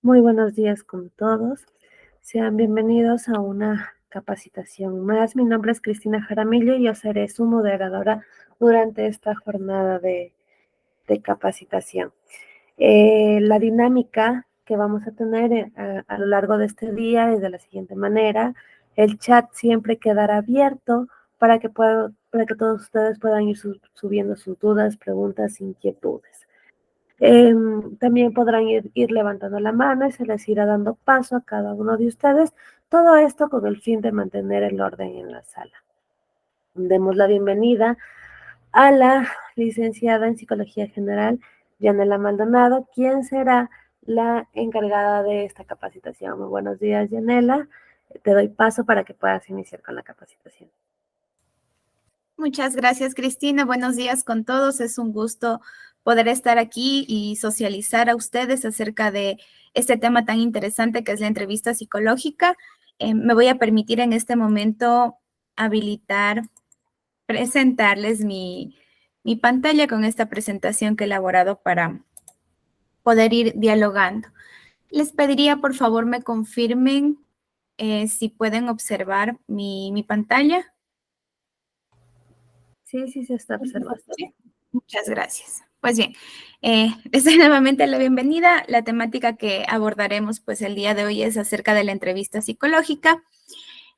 Muy buenos días con todos. Sean bienvenidos a una capacitación más. Mi nombre es Cristina Jaramillo y yo seré su moderadora durante esta jornada de capacitación. La dinámica que vamos a tener a lo largo de este día es de la siguiente manera. El chat siempre quedará abierto para que todos ustedes puedan ir subiendo sus dudas, preguntas, inquietudes. También podrán ir levantando la mano y se les irá dando paso a cada uno de ustedes. Todo esto con el fin de mantener el orden en la sala. Demos la bienvenida a la licenciada en Psicología General, Yanela Maldonado, quien será la encargada de esta capacitación. Muy buenos días, Yanela. Te doy paso para que puedas iniciar con la capacitación. Muchas gracias, Cristina. Buenos días con todos. Es un gusto poder estar aquí y socializar a ustedes acerca de este tema tan interesante que es la entrevista psicológica. Me voy a permitir en este momento presentarles mi pantalla con esta presentación que he elaborado para poder ir dialogando. Les pediría, por favor, me confirmen si pueden observar mi pantalla. Sí, se está observando. Sí. Muchas gracias. Pues bien, les doy nuevamente la bienvenida. La temática que abordaremos pues el día de hoy es acerca de la entrevista psicológica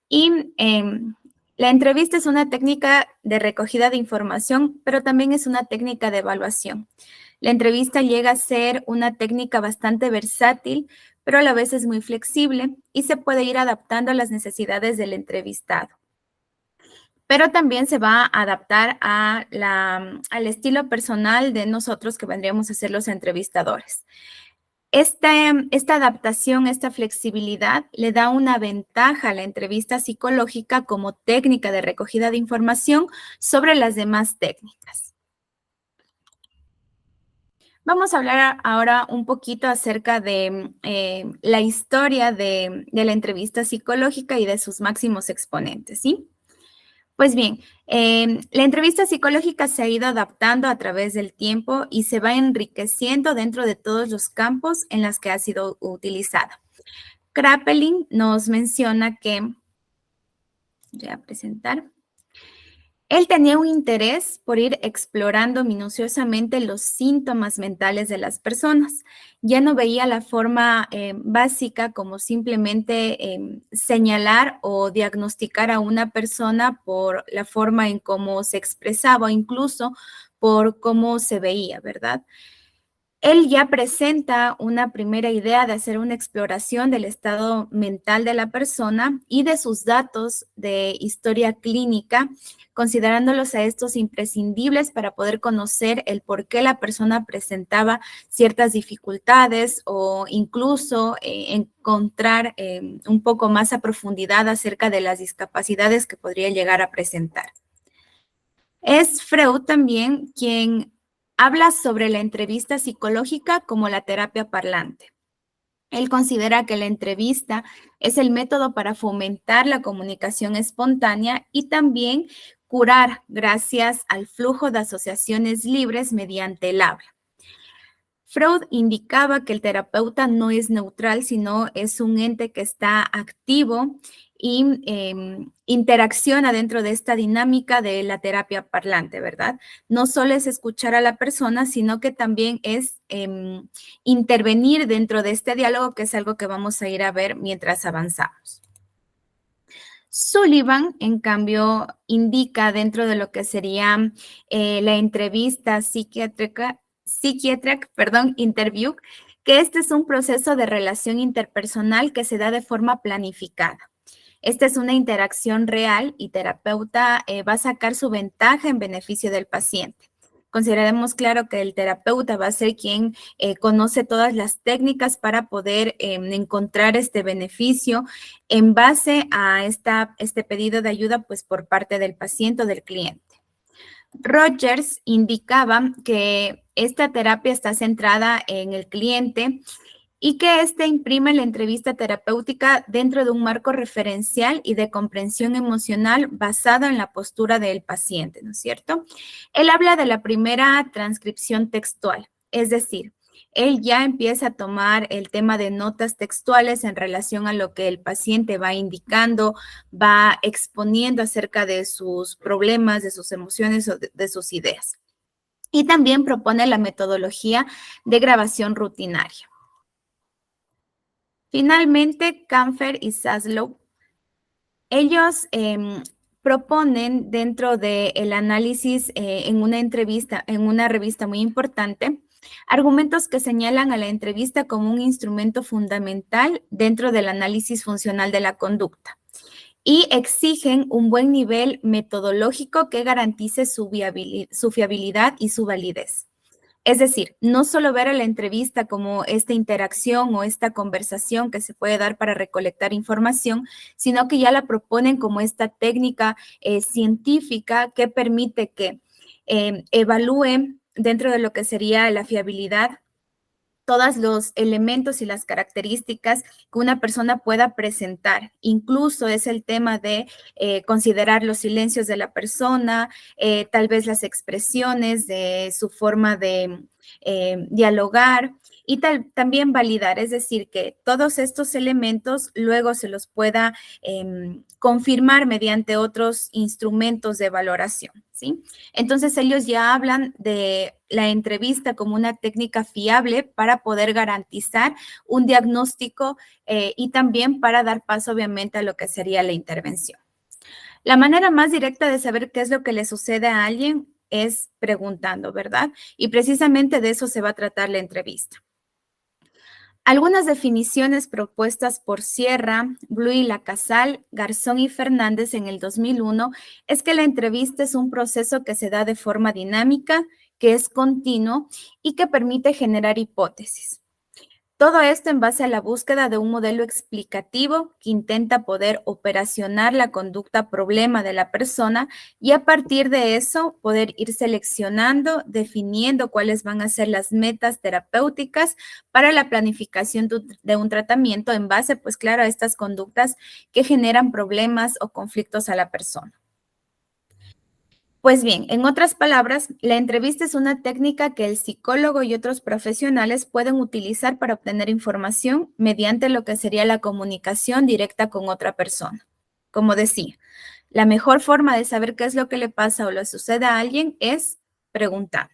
y la entrevista es una técnica de recogida de información, pero también es una técnica de evaluación. La entrevista llega a ser una técnica bastante versátil, pero a la vez es muy flexible y se puede ir adaptando a las necesidades del entrevistado, pero también se va a adaptar al estilo personal de nosotros que vendríamos a ser los entrevistadores. Esta adaptación, esta flexibilidad le da una ventaja a la entrevista psicológica como técnica de recogida de información sobre las demás técnicas. Vamos a hablar ahora un poquito acerca de la historia de la entrevista psicológica y de sus máximos exponentes, ¿sí? Pues bien, la entrevista psicológica se ha ido adaptando a través del tiempo y se va enriqueciendo dentro de todos los campos en los que ha sido utilizada. Kraepelin nos menciona que, voy a presentar, él tenía un interés por ir explorando minuciosamente los síntomas mentales de las personas. Ya no veía la forma básica como simplemente señalar o diagnosticar a una persona por la forma en cómo se expresaba o incluso por cómo se veía, ¿verdad? Él ya presenta una primera idea de hacer una exploración del estado mental de la persona y de sus datos de historia clínica, considerándolos a estos imprescindibles para poder conocer el por qué la persona presentaba ciertas dificultades o incluso encontrar un poco más a profundidad acerca de las discapacidades que podría llegar a presentar. Es Freud también quien habla sobre la entrevista psicológica como la terapia parlante. Él considera que la entrevista es el método para fomentar la comunicación espontánea y también curar gracias al flujo de asociaciones libres mediante el habla. Freud indicaba que el terapeuta no es neutral, sino es un ente que está activo y interacciona dentro de esta dinámica de la terapia parlante, ¿verdad? No solo es escuchar a la persona, sino que también es intervenir dentro de este diálogo, que es algo que vamos a ir a ver mientras avanzamos. Sullivan, en cambio, indica dentro de lo que sería la entrevista interview, que este es un proceso de relación interpersonal que se da de forma planificada. Esta es una interacción real y terapeuta va a sacar su ventaja en beneficio del paciente. Consideremos claro que el terapeuta va a ser quien conoce todas las técnicas para poder encontrar este beneficio en base a este pedido de ayuda pues, por parte del paciente o del cliente. Rogers indicaba que esta terapia está centrada en el cliente y que éste imprime la entrevista terapéutica dentro de un marco referencial y de comprensión emocional basado en la postura del paciente, ¿no es cierto? Él habla de la primera transcripción textual, es decir, él ya empieza a tomar el tema de notas textuales en relación a lo que el paciente va indicando, va exponiendo acerca de sus problemas, de sus emociones o de sus ideas. Y también propone la metodología de grabación rutinaria. Finalmente, Camfer y Zaslow, ellos proponen dentro del análisis en una entrevista, en una revista muy importante, argumentos que señalan a la entrevista como un instrumento fundamental dentro del análisis funcional de la conducta y exigen un buen nivel metodológico que garantice su fiabilidad y su validez. Es decir, no solo ver a la entrevista como esta interacción o esta conversación que se puede dar para recolectar información, sino que ya la proponen como esta técnica científica que permite que evalúe dentro de lo que sería la fiabilidad todos los elementos y las características que una persona pueda presentar. Incluso es el tema de considerar los silencios de la persona, tal vez las expresiones de su forma de dialogar y también validar, es decir, que todos estos elementos luego se los pueda confirmar mediante otros instrumentos de valoración, ¿sí? Entonces ellos ya hablan de la entrevista como una técnica fiable para poder garantizar un diagnóstico y también para dar paso obviamente a lo que sería la intervención. La manera más directa de saber qué es lo que le sucede a alguien es preguntando, ¿verdad? Y precisamente de eso se va a tratar la entrevista. Algunas definiciones propuestas por Sierra, Blue y Lacasal, Garzón y Fernández en el 2001 es que la entrevista es un proceso que se da de forma dinámica, que es continuo y que permite generar hipótesis. Todo esto en base a la búsqueda de un modelo explicativo que intenta poder operacionar la conducta problema de la persona y a partir de eso poder ir seleccionando, definiendo cuáles van a ser las metas terapéuticas para la planificación de un tratamiento en base, pues claro, a estas conductas que generan problemas o conflictos a la persona. Pues bien, en otras palabras, la entrevista es una técnica que el psicólogo y otros profesionales pueden utilizar para obtener información mediante lo que sería la comunicación directa con otra persona. Como decía, la mejor forma de saber qué es lo que le pasa o le sucede a alguien es preguntando.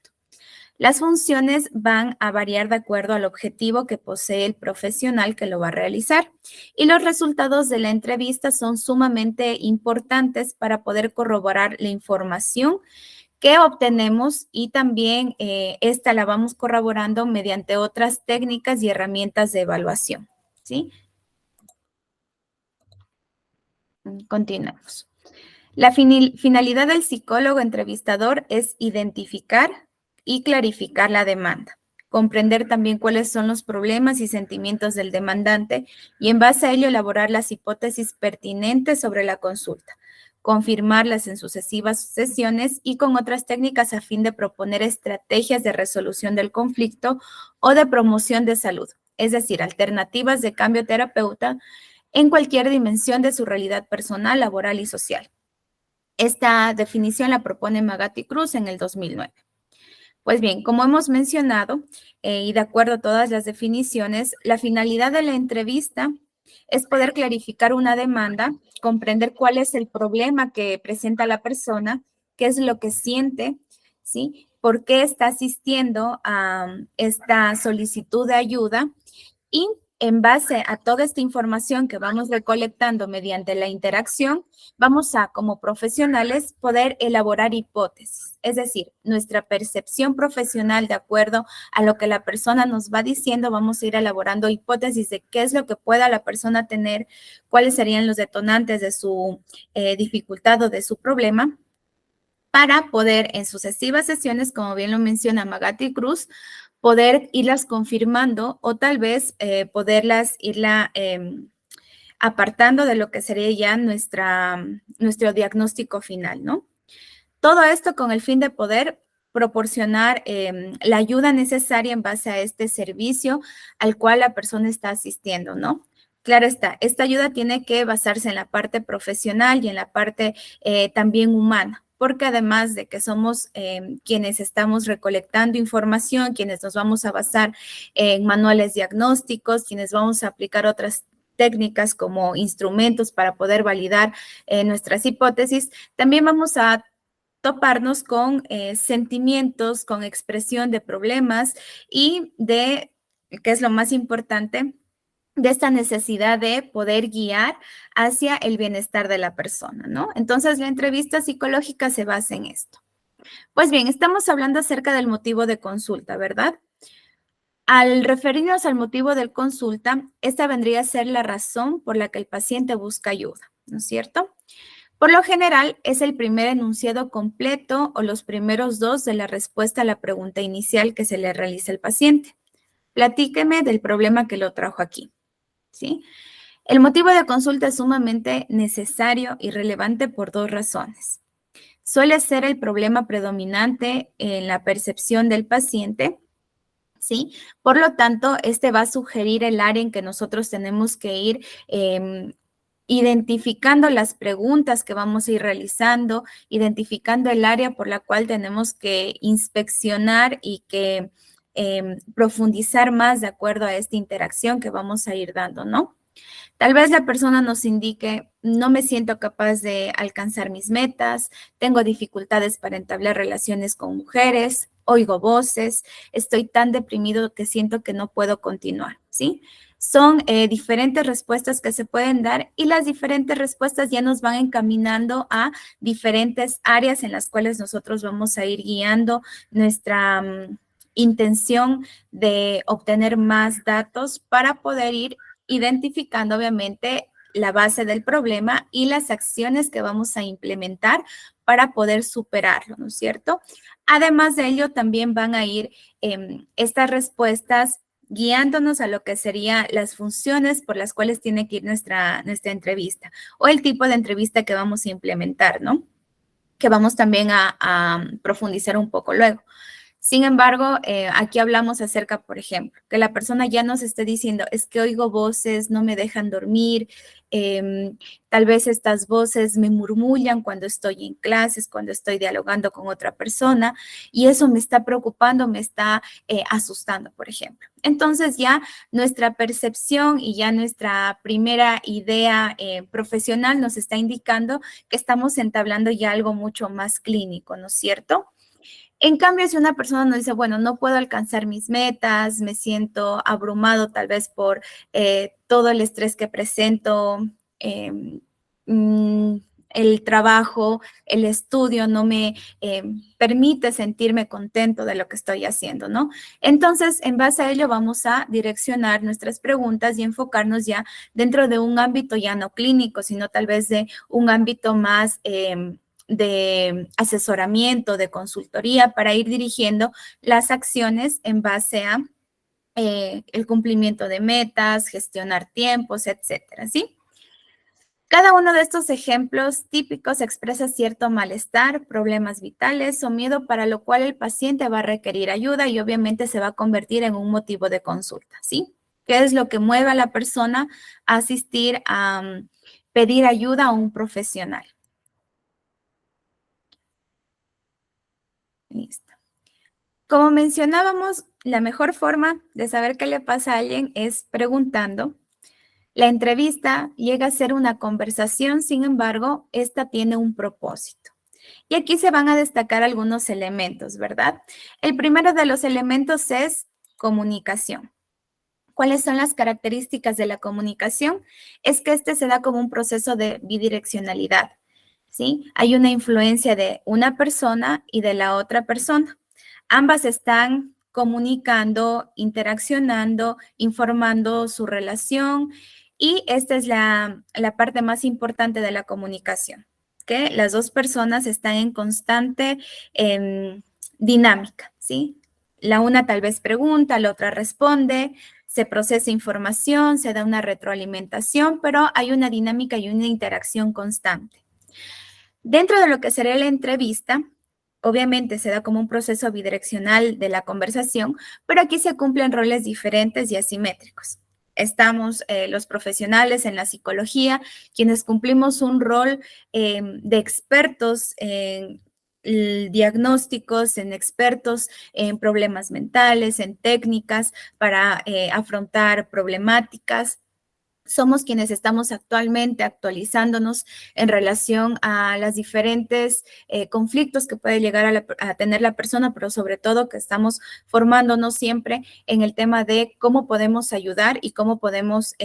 Las funciones van a variar de acuerdo al objetivo que posee el profesional que lo va a realizar y los resultados de la entrevista son sumamente importantes para poder corroborar la información que obtenemos y también esta la vamos corroborando mediante otras técnicas y herramientas de evaluación, ¿sí? Continuamos. La finalidad del psicólogo entrevistador es identificar y clarificar la demanda, comprender también cuáles son los problemas y sentimientos del demandante y en base a ello elaborar las hipótesis pertinentes sobre la consulta, confirmarlas en sucesivas sesiones y con otras técnicas a fin de proponer estrategias de resolución del conflicto o de promoción de salud, es decir, alternativas de cambio terapeuta en cualquier dimensión de su realidad personal, laboral y social. Esta definición la propone Magatti Cruz en el 2009. Pues bien, como hemos mencionado, y de acuerdo a todas las definiciones, la finalidad de la entrevista es poder clarificar una demanda, comprender cuál es el problema que presenta la persona, qué es lo que siente, ¿sí? ¿Por qué está asistiendo a esta solicitud de ayuda? Y en base a toda esta información que vamos recolectando mediante la interacción, vamos a, como profesionales, poder elaborar hipótesis. Es decir, nuestra percepción profesional de acuerdo a lo que la persona nos va diciendo, vamos a ir elaborando hipótesis de qué es lo que pueda la persona tener, cuáles serían los detonantes de su dificultad o de su problema, para poder en sucesivas sesiones, como bien lo menciona Magatti Cruz, poder irlas confirmando o tal vez poderlas irla apartando de lo que sería ya nuestro diagnóstico final, ¿no? Todo esto con el fin de poder proporcionar la ayuda necesaria en base a este servicio al cual la persona está asistiendo, ¿no? Claro está, esta ayuda tiene que basarse en la parte profesional y en la parte también humana. porque además de que somos quienes estamos recolectando información, quienes nos vamos a basar en manuales diagnósticos, quienes vamos a aplicar otras técnicas como instrumentos para poder validar nuestras hipótesis, también vamos a toparnos con sentimientos, con expresión de problemas y de, que es lo más importante, de esta necesidad de poder guiar hacia el bienestar de la persona, ¿no? Entonces, la entrevista psicológica se basa en esto. Pues bien, estamos hablando acerca del motivo de consulta, ¿verdad? Al referirnos al motivo de consulta, esta vendría a ser la razón por la que el paciente busca ayuda, ¿no es cierto? Por lo general, es el primer enunciado completo o los primeros dos de la respuesta a la pregunta inicial que se le realiza al paciente. Platíqueme del problema que lo trajo aquí, ¿sí? El motivo de consulta es sumamente necesario y relevante por dos razones. Suele ser el problema predominante en la percepción del paciente, ¿sí? Por lo tanto, este va a sugerir el área en que nosotros tenemos que ir identificando las preguntas que vamos a ir realizando, identificando el área por la cual tenemos que inspeccionar y que profundizar más de acuerdo a esta interacción que vamos a ir dando, ¿no? Tal vez la persona nos indique, no me siento capaz de alcanzar mis metas, tengo dificultades para entablar relaciones con mujeres, oigo voces, estoy tan deprimido que siento que no puedo continuar, ¿sí? Son diferentes respuestas que se pueden dar y las diferentes respuestas ya nos van encaminando a diferentes áreas en las cuales nosotros vamos a ir guiando nuestra intención de obtener más datos para poder ir identificando obviamente la base del problema y las acciones que vamos a implementar para poder superarlo, ¿no es cierto? Además de ello, también van a ir estas respuestas guiándonos a lo que serían las funciones por las cuales tiene que ir nuestra entrevista o el tipo de entrevista que vamos a implementar, ¿no? Que vamos también a profundizar un poco luego. Sin embargo, aquí hablamos acerca, por ejemplo, que la persona ya nos esté diciendo, es que oigo voces, no me dejan dormir, tal vez estas voces me murmullan cuando estoy en clases, cuando estoy dialogando con otra persona, y eso me está preocupando, me está asustando, por ejemplo. Entonces ya nuestra percepción y ya nuestra primera idea profesional nos está indicando que estamos entablando ya algo mucho más clínico, ¿no es cierto? En cambio, si una persona nos dice, bueno, no puedo alcanzar mis metas, me siento abrumado tal vez por todo el estrés que presento, mm, el trabajo, el estudio no me permite sentirme contento de lo que estoy haciendo, ¿no? Entonces, en base a ello, vamos a direccionar nuestras preguntas y enfocarnos ya dentro de un ámbito ya no clínico, sino tal vez de un ámbito más de asesoramiento, de consultoría, para ir dirigiendo las acciones en base a el cumplimiento de metas, gestionar tiempos, etcétera, ¿sí? Cada uno de estos ejemplos típicos expresa cierto malestar, problemas vitales o miedo para lo cual el paciente va a requerir ayuda y obviamente se va a convertir en un motivo de consulta, ¿sí? ¿Qué es lo que mueve a la persona a asistir a pedir ayuda a un profesional? Listo. Como mencionábamos, la mejor forma de saber qué le pasa a alguien es preguntando. La entrevista llega a ser una conversación, sin embargo, esta tiene un propósito. Y aquí se van a destacar algunos elementos, ¿verdad? El primero de los elementos es comunicación. ¿Cuáles son las características de la comunicación? Es que este se da como un proceso de bidireccionalidad, ¿sí? Hay una influencia de una persona y de la otra persona. Ambas están comunicando, interaccionando, informando su relación y esta es la parte más importante de la comunicación, que las dos personas están en constante dinámica, ¿sí? La una tal vez pregunta, la otra responde, se procesa información, se da una retroalimentación, pero hay una dinámica y una interacción constante. Dentro de lo que sería la entrevista, obviamente se da como un proceso bidireccional de la conversación, pero aquí se cumplen roles diferentes y asimétricos. Estamos los profesionales en la psicología, quienes cumplimos un rol de expertos diagnósticos, en expertos en problemas mentales, en técnicas para afrontar problemáticas. Somos quienes estamos actualmente actualizándonos en relación a los diferentes conflictos que puede llegar a tener la persona, pero sobre todo que estamos formándonos siempre en el tema de cómo podemos ayudar y cómo podemos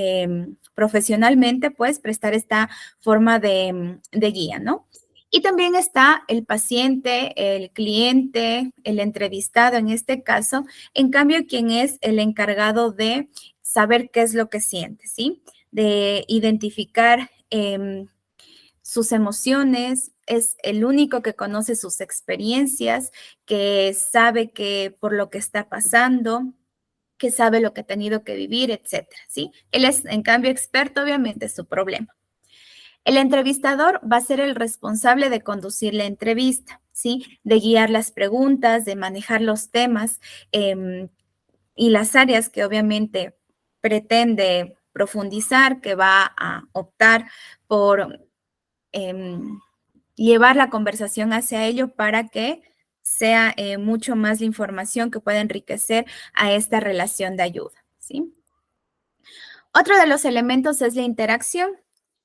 profesionalmente, pues, prestar esta forma de guía, ¿no? Y también está el paciente, el cliente, el entrevistado en este caso, en cambio, quien es el encargado de saber qué es lo que siente, ¿sí? De identificar sus emociones, es el único que conoce sus experiencias, que sabe que por lo que está pasando, que sabe lo que ha tenido que vivir, etcétera, ¿sí? Él es, en cambio, experto, obviamente, en su problema. El entrevistador va a ser el responsable de conducir la entrevista, ¿sí? De guiar las preguntas, de manejar los temas y las áreas que obviamente pretende profundizar, que va a optar por llevar la conversación hacia ello para que sea mucho más la información que pueda enriquecer a esta relación de ayuda, ¿sí? Otro de los elementos es la interacción.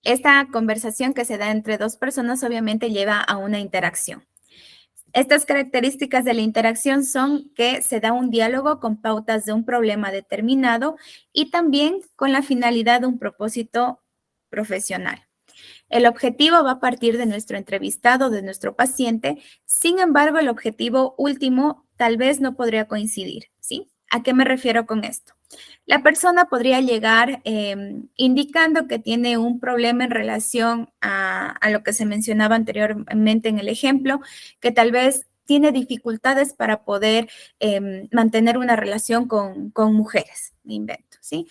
Esta conversación que se da entre dos personas obviamente lleva a una interacción. Estas características de la interacción son que se da un diálogo con pautas de un problema determinado y también con la finalidad de un propósito profesional. El objetivo va a partir de nuestro entrevistado, de nuestro paciente. Sin embargo, el objetivo último tal vez no podría coincidir, ¿sí? ¿A qué me refiero con esto? La persona podría llegar indicando que tiene un problema en relación a lo que se mencionaba anteriormente en el ejemplo, que tal vez tiene dificultades para poder mantener una relación con mujeres, me invento, ¿sí?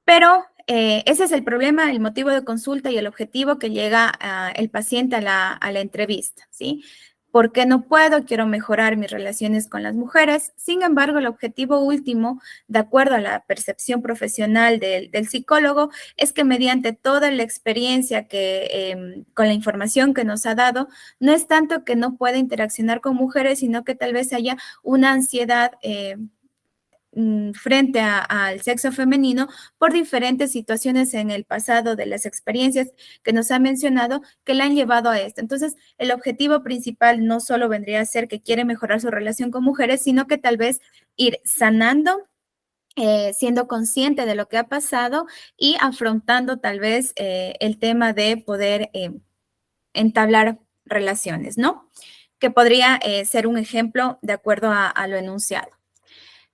Pero ese es el problema, el motivo de consulta y el objetivo que llega el paciente a la entrevista, ¿sí? ¿Por qué no puedo? Quiero mejorar mis relaciones con las mujeres. Sin embargo, el objetivo último, de acuerdo a la percepción profesional del psicólogo, es que mediante toda la experiencia con la información que nos ha dado, no es tanto que no pueda interaccionar con mujeres, sino que tal vez haya una ansiedad frente al sexo femenino por diferentes situaciones en el pasado de las experiencias que nos ha mencionado que le han llevado a esto. Entonces, el objetivo principal no solo vendría a ser que quiere mejorar su relación con mujeres, sino que tal vez ir sanando, siendo consciente de lo que ha pasado y afrontando tal vez el tema de poder entablar relaciones, ¿no? Que podría ser un ejemplo de acuerdo a lo enunciado.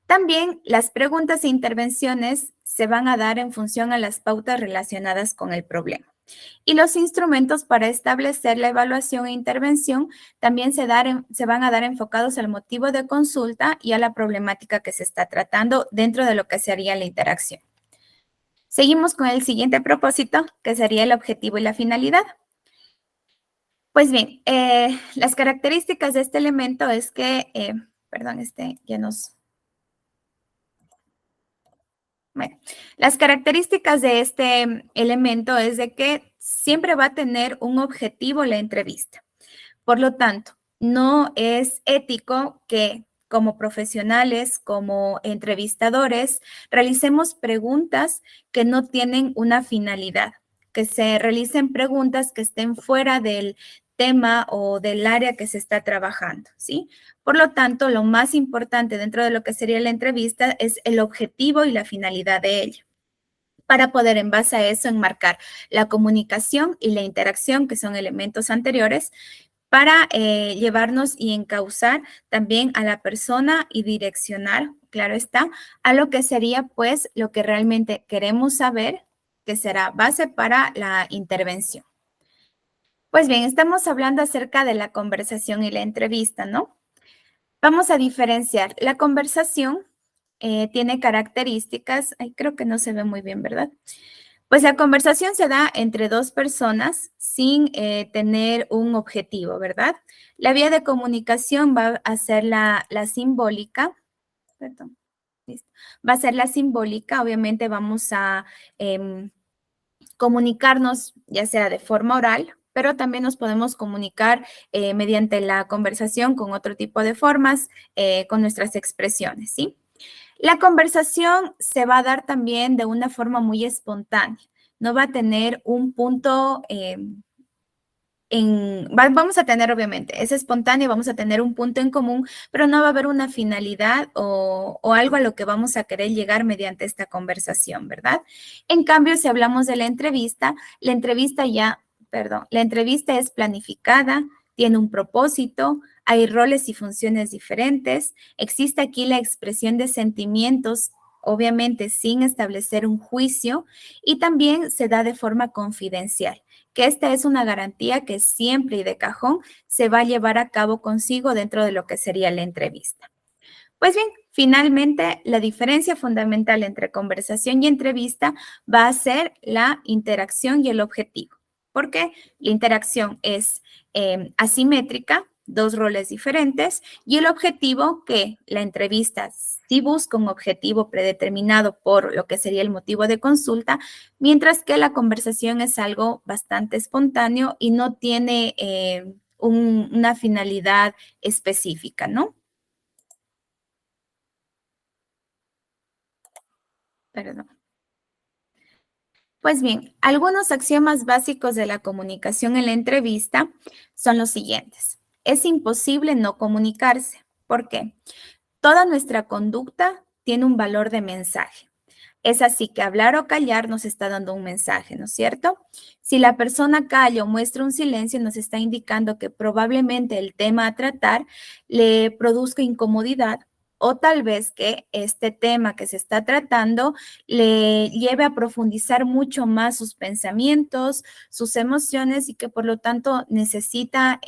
También las preguntas e intervenciones se van a dar en función a las pautas relacionadas con el problema. Y los instrumentos para establecer la evaluación e intervención también se van a dar enfocados al motivo de consulta y a la problemática que se está tratando dentro de lo que sería la interacción. Seguimos con el siguiente propósito, que sería el objetivo y la finalidad. Pues bien, las características de este elemento es que, perdón, ya nos... Bueno, las características de este elemento es de que siempre va a tener un objetivo la entrevista. Por lo tanto, no es ético que como profesionales, como entrevistadores, realicemos preguntas que no tienen una finalidad, que se realicen preguntas que estén fuera del tema o del área que se está trabajando, ¿sí? Por lo tanto, lo más importante dentro de lo que sería la entrevista es el objetivo y la finalidad de ella, para poder en base a eso enmarcar la comunicación y la interacción, que son elementos anteriores, para llevarnos y encauzar también a la persona y direccionar, claro está, a lo que sería pues lo que realmente queremos saber, que será base para la intervención. Pues bien, estamos hablando acerca de la conversación y la entrevista, ¿no? Vamos a diferenciar. La conversación tiene características, ay, creo que no se ve muy bien, ¿verdad? Pues la conversación se da entre dos personas sin tener un objetivo, ¿verdad? La vía de comunicación va a ser la simbólica, perdón, listo. Va a ser la simbólica, obviamente vamos a comunicarnos ya sea de forma oral, pero también nos podemos comunicar mediante la conversación con otro tipo de formas, con nuestras expresiones, ¿sí? La conversación se va a dar también de una forma muy espontánea. No va a tener un punto vamos a tener, obviamente, es espontáneo, vamos a tener un punto en común, pero no va a haber una finalidad o algo a lo que vamos a querer llegar mediante esta conversación, ¿verdad? En cambio, si hablamos de la entrevista es planificada, tiene un propósito, hay roles y funciones diferentes, existe aquí la expresión de sentimientos, obviamente sin establecer un juicio, y también se da de forma confidencial, que esta es una garantía que siempre y de cajón se va a llevar a cabo consigo dentro de lo que sería la entrevista. Pues bien, finalmente, la diferencia fundamental entre conversación y entrevista va a ser la interacción y el objetivo. Porque la interacción es asimétrica, dos roles diferentes, y el objetivo, que la entrevista sí busca un objetivo predeterminado por lo que sería el motivo de consulta, mientras que la conversación es algo bastante espontáneo y no tiene una finalidad específica, ¿no? Perdón. Pues bien, algunos axiomas básicos de la comunicación en la entrevista son los siguientes. Es imposible no comunicarse. ¿Por qué? Toda nuestra conducta tiene un valor de mensaje. Es así que hablar o callar nos está dando un mensaje, ¿no es cierto? Si la persona calla o muestra un silencio, nos está indicando que probablemente el tema a tratar le produzca incomodidad o tal vez que este tema que se está tratando le lleve a profundizar mucho más sus pensamientos, sus emociones y que por lo tanto necesita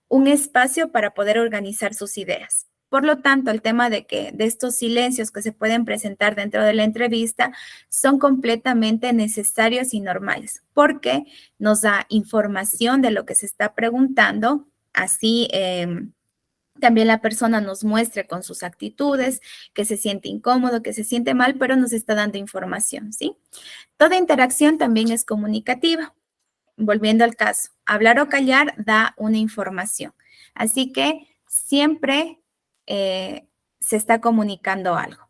un espacio para poder organizar sus ideas. Por lo tanto, el tema de estos silencios que se pueden presentar dentro de la entrevista son completamente necesarios y normales, porque nos da información de lo que se está preguntando, así también la persona nos muestra con sus actitudes que se siente incómodo, que se siente mal, pero nos está dando información, ¿sí? Toda interacción también es comunicativa. Volviendo al caso, hablar o callar da una información. Así que siempre se está comunicando algo.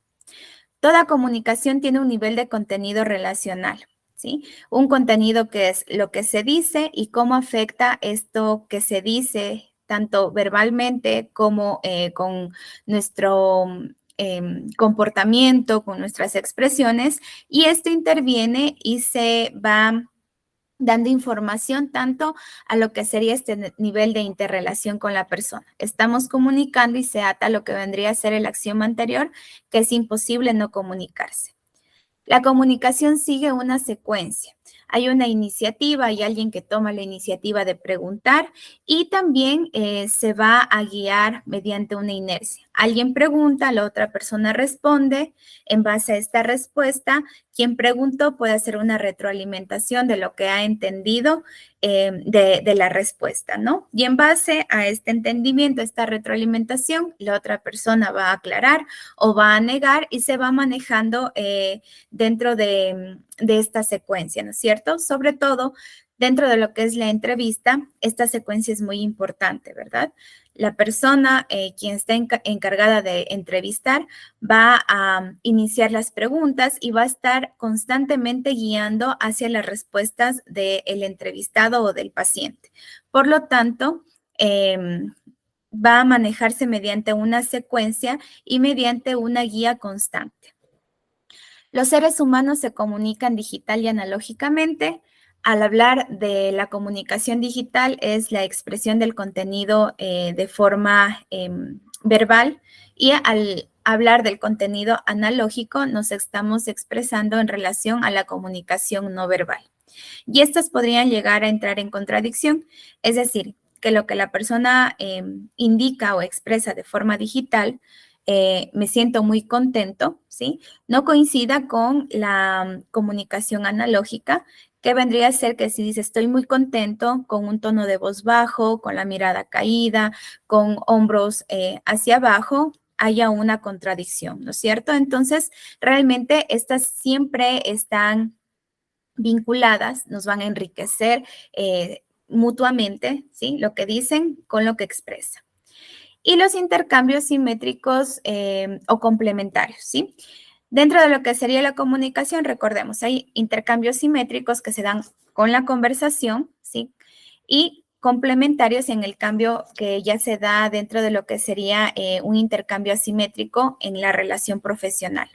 Toda comunicación tiene un nivel de contenido relacional, ¿sí? Un contenido que es lo que se dice y cómo afecta esto que se dice, tanto verbalmente como con nuestro comportamiento, con nuestras expresiones, y esto interviene y se va dando información tanto a lo que sería este nivel de interrelación con la persona. Estamos comunicando y se ata a lo que vendría a ser el axioma anterior, que es imposible no comunicarse. La comunicación sigue una secuencia. Hay una iniciativa, hay alguien que toma la iniciativa de preguntar y también se va a guiar mediante una inercia. Alguien pregunta, la otra persona responde. En base a esta respuesta, quien preguntó puede hacer una retroalimentación de lo que ha entendido de la respuesta, ¿no? Y en base a este entendimiento, esta retroalimentación, la otra persona va a aclarar o va a negar y se va manejando dentro de esta secuencia, ¿no es cierto? Sobre todo dentro de lo que es la entrevista, esta secuencia es muy importante, ¿verdad? La persona quien está encargada de entrevistar va a iniciar las preguntas y va a estar constantemente guiando hacia las respuestas del entrevistado o del paciente. Por lo tanto, va a manejarse mediante una secuencia y mediante una guía constante. Los seres humanos se comunican digital y analógicamente. Al hablar de la comunicación digital es la expresión del contenido de forma verbal y al hablar del contenido analógico nos estamos expresando en relación a la comunicación no verbal. Y estas podrían llegar a entrar en contradicción, es decir, que lo que la persona indica o expresa de forma digital, me siento muy contento, ¿sí? No coincida con la comunicación analógica, que vendría a ser que si dice estoy muy contento, con un tono de voz bajo, con la mirada caída, con hombros hacia abajo, haya una contradicción, ¿no es cierto? Entonces, realmente estas siempre están vinculadas, nos van a enriquecer mutuamente, ¿sí? Lo que dicen con lo que expresan. Y los intercambios simétricos o complementarios, ¿sí? Dentro de lo que sería la comunicación, recordemos, hay intercambios simétricos que se dan con la conversación, ¿sí? Y complementarios en el cambio que ya se da dentro de lo que sería un intercambio asimétrico en la relación profesional.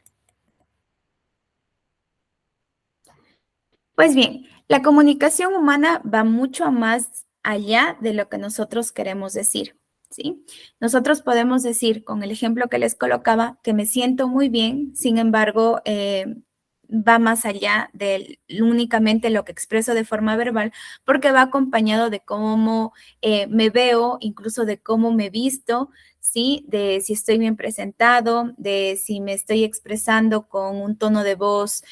Pues bien, la comunicación humana va mucho más allá de lo que nosotros queremos decir, ¿sí? Nosotros podemos decir, con el ejemplo que les colocaba, que me siento muy bien, sin embargo, va más allá de únicamente lo que expreso de forma verbal, porque va acompañado de cómo me veo, incluso de cómo me visto, ¿sí? De si estoy bien presentado, de si me estoy expresando con un tono de voz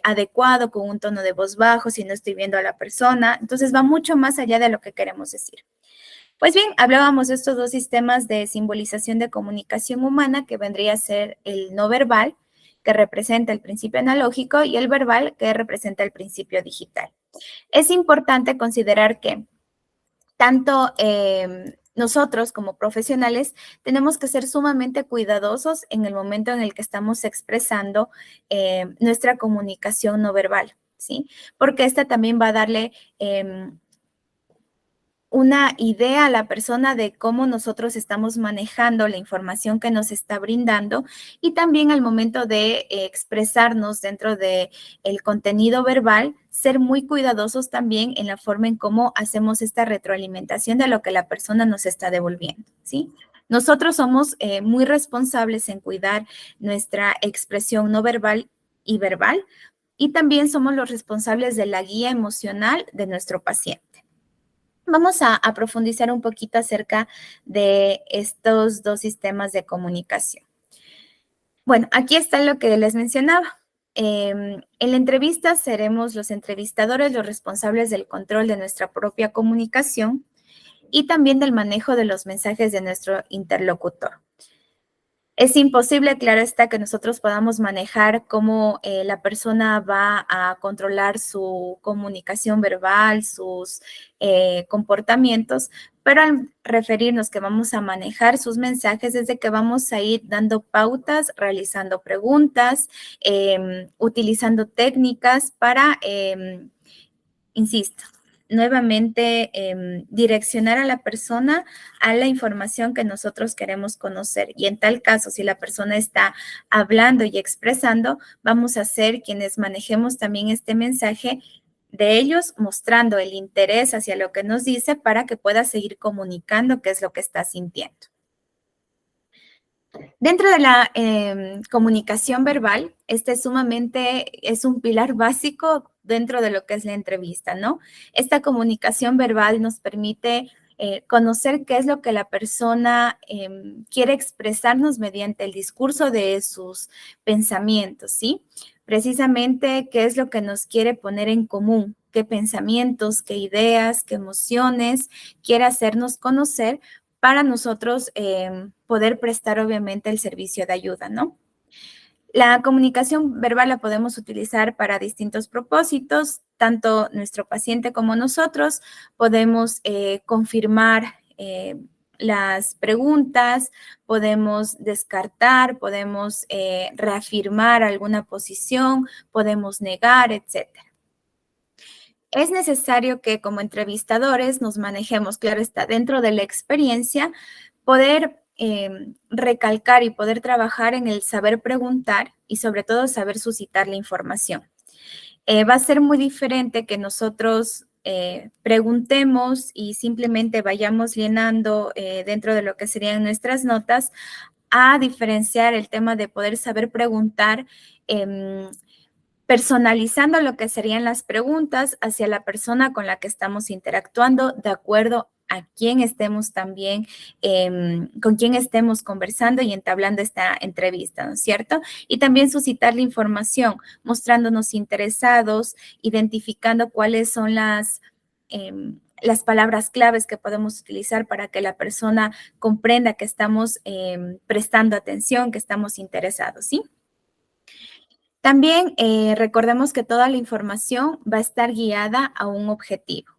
adecuado, con un tono de voz bajo, si no estoy viendo a la persona. Entonces va mucho más allá de lo que queremos decir. Pues bien, hablábamos de estos dos sistemas de simbolización de comunicación humana, que vendría a ser el no verbal, que representa el principio analógico, y el verbal, que representa el principio digital. Es importante considerar que tanto nosotros como profesionales tenemos que ser sumamente cuidadosos en el momento en el que estamos expresando nuestra comunicación no verbal, ¿sí? Porque esta también va a darle una idea a la persona de cómo nosotros estamos manejando la información que nos está brindando, y también al momento de expresarnos dentro de el contenido verbal, ser muy cuidadosos también en la forma en cómo hacemos esta retroalimentación de lo que la persona nos está devolviendo, ¿sí? Nosotros somos muy responsables en cuidar nuestra expresión no verbal y verbal, y también somos los responsables de la guía emocional de nuestro paciente. Vamos a profundizar un poquito acerca de estos dos sistemas de comunicación. Bueno, aquí está lo que les mencionaba. En la entrevista seremos los entrevistadores los responsables del control de nuestra propia comunicación y también del manejo de los mensajes de nuestro interlocutor. Es imposible, claro está, que nosotros podamos manejar cómo la persona va a controlar su comunicación verbal, sus comportamientos, pero al referirnos que vamos a manejar sus mensajes, es de que vamos a ir dando pautas, realizando preguntas, utilizando técnicas para, insisto, nuevamente direccionar a la persona a la información que nosotros queremos conocer. Y en tal caso, si la persona está hablando y expresando, vamos a ser quienes manejemos también este mensaje de ellos, mostrando el interés hacia lo que nos dice para que pueda seguir comunicando qué es lo que está sintiendo. Dentro de la comunicación verbal, este es un pilar básico dentro de lo que es la entrevista, ¿no? Esta comunicación verbal nos permite conocer qué es lo que la persona quiere expresarnos mediante el discurso de sus pensamientos, ¿sí? Precisamente qué es lo que nos quiere poner en común, qué pensamientos, qué ideas, qué emociones quiere hacernos conocer para nosotros poder prestar obviamente el servicio de ayuda, ¿no? La comunicación verbal la podemos utilizar para distintos propósitos, tanto nuestro paciente como nosotros podemos confirmar las preguntas, podemos descartar, podemos reafirmar alguna posición, podemos negar, etcétera. Es necesario que como entrevistadores nos manejemos, claro está, dentro de la experiencia, poder recalcar y poder trabajar en el saber preguntar y sobre todo saber suscitar la información. Va a ser muy diferente que nosotros preguntemos y simplemente vayamos llenando dentro de lo que serían nuestras notas, a diferenciar el tema de poder saber preguntar personalizando lo que serían las preguntas hacia la persona con la que estamos interactuando, de acuerdo a quién estemos también, con quién estemos conversando y entablando esta entrevista, ¿no es cierto? Y también suscitar la información, mostrándonos interesados, identificando cuáles son las palabras claves que podemos utilizar para que la persona comprenda que estamos prestando atención, que estamos interesados, ¿sí? También recordemos que toda la información va a estar guiada a un objetivo.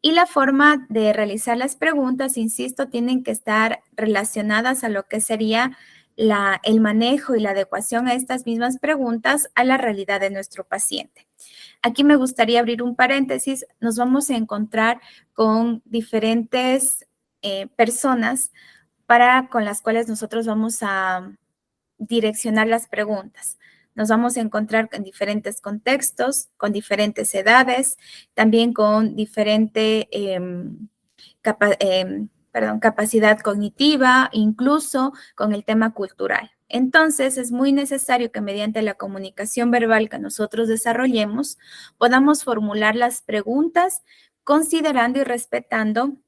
Y la forma de realizar las preguntas, insisto, tienen que estar relacionadas a lo que sería el manejo y la adecuación a estas mismas preguntas a la realidad de nuestro paciente. Aquí me gustaría abrir un paréntesis. Nos vamos a encontrar con diferentes personas con las cuales nosotros vamos a direccionar las preguntas. Nos vamos a encontrar en diferentes contextos, con diferentes edades, también con diferente capacidad cognitiva, incluso con el tema cultural. Entonces, es muy necesario que mediante la comunicación verbal que nosotros desarrollemos, podamos formular las preguntas considerando y respetando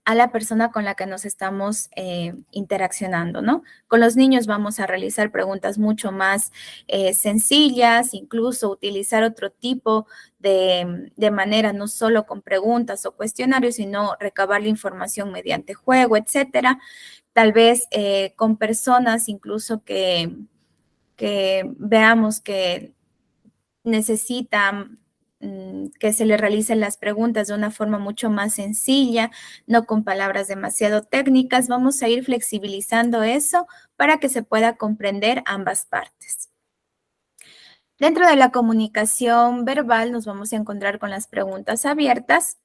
a la persona con la que nos estamos interaccionando, ¿no? Con los niños vamos a realizar preguntas mucho más sencillas, incluso utilizar otro tipo de manera, no solo con preguntas o cuestionarios, sino recabar la información mediante juego, etcétera. Tal vez con personas incluso que veamos que necesitan que se le realicen las preguntas de una forma mucho más sencilla, no con palabras demasiado técnicas. Vamos a ir flexibilizando eso para que se pueda comprender ambas partes. Dentro de la comunicación verbal nos vamos a encontrar con las preguntas abiertas,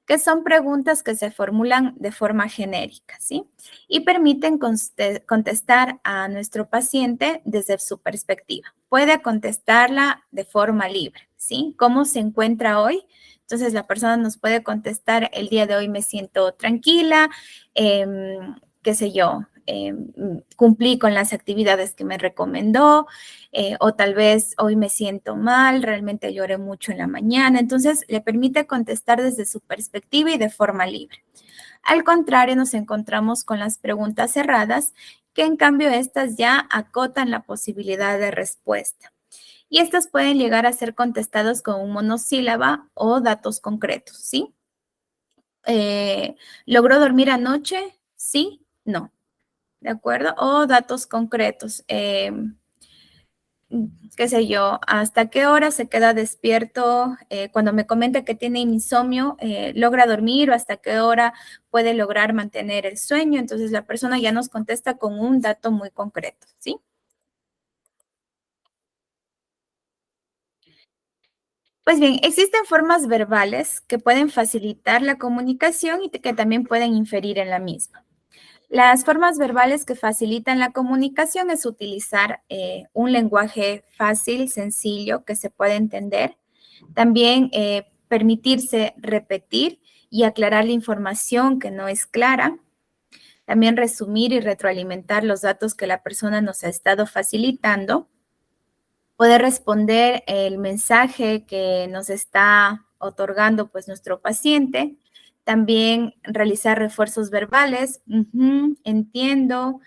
que son preguntas que se formulan de forma genérica, ¿sí? Y permiten contestar a nuestro paciente desde su perspectiva. Puede contestarla de forma libre, ¿sí? ¿Cómo se encuentra hoy? Entonces, la persona nos puede contestar, el día de hoy me siento tranquila, qué sé yo, cumplí con las actividades que me recomendó, o tal vez hoy me siento mal, realmente lloré mucho en la mañana. Entonces, le permite contestar desde su perspectiva y de forma libre. Al contrario, nos encontramos con las preguntas cerradas, que en cambio estas ya acotan la posibilidad de respuesta. Y estas pueden llegar a ser contestadas con un monosílaba o datos concretos, ¿sí? ¿Logró dormir anoche? Sí, no. ¿De acuerdo? O datos concretos. Qué sé yo, hasta qué hora se queda despierto cuando me comenta que tiene insomnio, logra dormir o hasta qué hora puede lograr mantener el sueño. Entonces la persona ya nos contesta con un dato muy concreto, ¿sí? Pues bien, existen formas verbales que pueden facilitar la comunicación y que también pueden inferir en la misma. Las formas verbales que facilitan la comunicación es utilizar un lenguaje fácil, sencillo, que se puede entender. También permitirse repetir y aclarar la información que no es clara. También resumir y retroalimentar los datos que la persona nos ha estado facilitando. Poder responder el mensaje que nos está otorgando pues nuestro paciente. También realizar refuerzos verbales. Entiendo,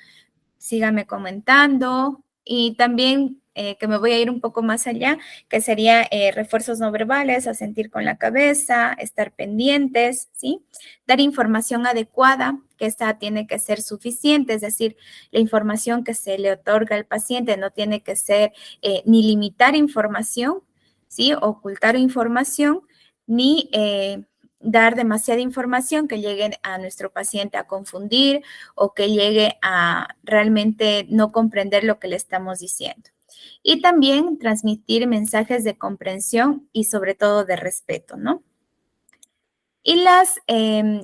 sígame comentando. Y también que me voy a ir un poco más allá, que sería refuerzos no verbales, asentir con la cabeza, estar pendientes, ¿sí? Dar información adecuada, que esta tiene que ser suficiente, es decir, la información que se le otorga al paciente no tiene que ser ni limitar información, ¿sí? Ocultar información, ni dar demasiada información que llegue a nuestro paciente a confundir o que llegue a realmente no comprender lo que le estamos diciendo. Y también transmitir mensajes de comprensión y sobre todo de respeto, ¿no? Y las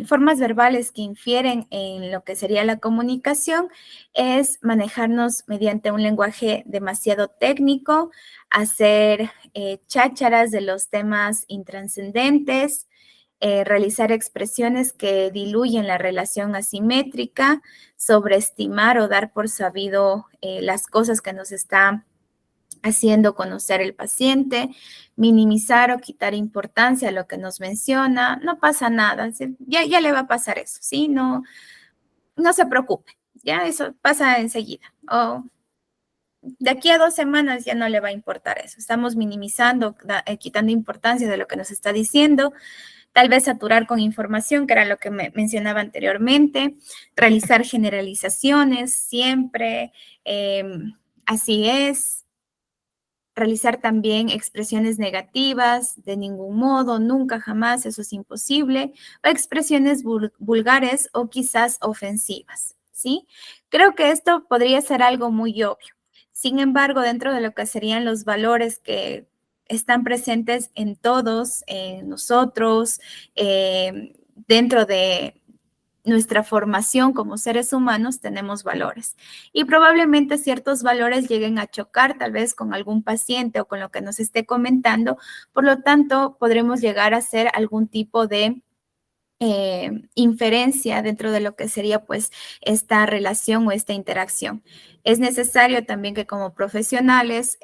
formas verbales que infieren en lo que sería la comunicación es manejarnos mediante un lenguaje demasiado técnico, hacer chácharas de los temas intranscendentes, realizar expresiones que diluyen la relación asimétrica, sobreestimar o dar por sabido las cosas que nos está haciendo conocer el paciente, minimizar o quitar importancia a lo que nos menciona, no pasa nada, ya le va a pasar eso, ¿sí? No se preocupe, ya eso pasa enseguida. O de aquí a 2 semanas ya no le va a importar eso. Estamos minimizando, quitando importancia de lo que nos está diciendo. Tal vez saturar con información, que era lo que mencionaba anteriormente, realizar generalizaciones siempre, así es, realizar también expresiones negativas, de ningún modo, nunca, jamás, eso es imposible, o expresiones vulgares o quizás ofensivas, ¿sí? Creo que esto podría ser algo muy obvio. Sin embargo, dentro de lo que serían los valores que están presentes en todos, en nosotros, dentro de nuestra formación como seres humanos, tenemos valores. Y probablemente ciertos valores lleguen a chocar tal vez con algún paciente o con lo que nos esté comentando. Por lo tanto, podremos llegar a hacer algún tipo de inferencia dentro de lo que sería pues esta relación o esta interacción. Es necesario también que como profesionales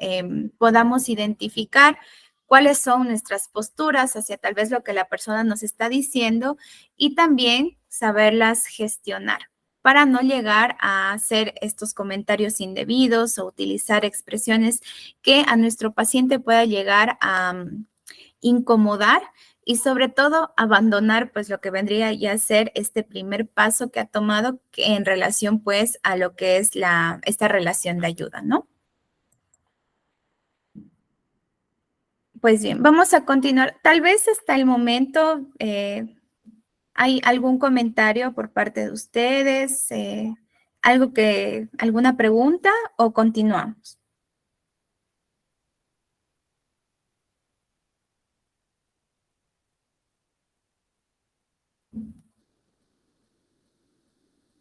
podamos identificar cuáles son nuestras posturas hacia tal vez lo que la persona nos está diciendo y también saberlas gestionar para no llegar a hacer estos comentarios indebidos o utilizar expresiones que a nuestro paciente pueda llegar a incomodar y sobre todo abandonar pues lo que vendría ya a ser este primer paso que ha tomado en relación pues a lo que es esta relación de ayuda, ¿no? Pues bien, vamos a continuar. Tal vez hasta el momento hay algún comentario por parte de ustedes, alguna pregunta o continuamos.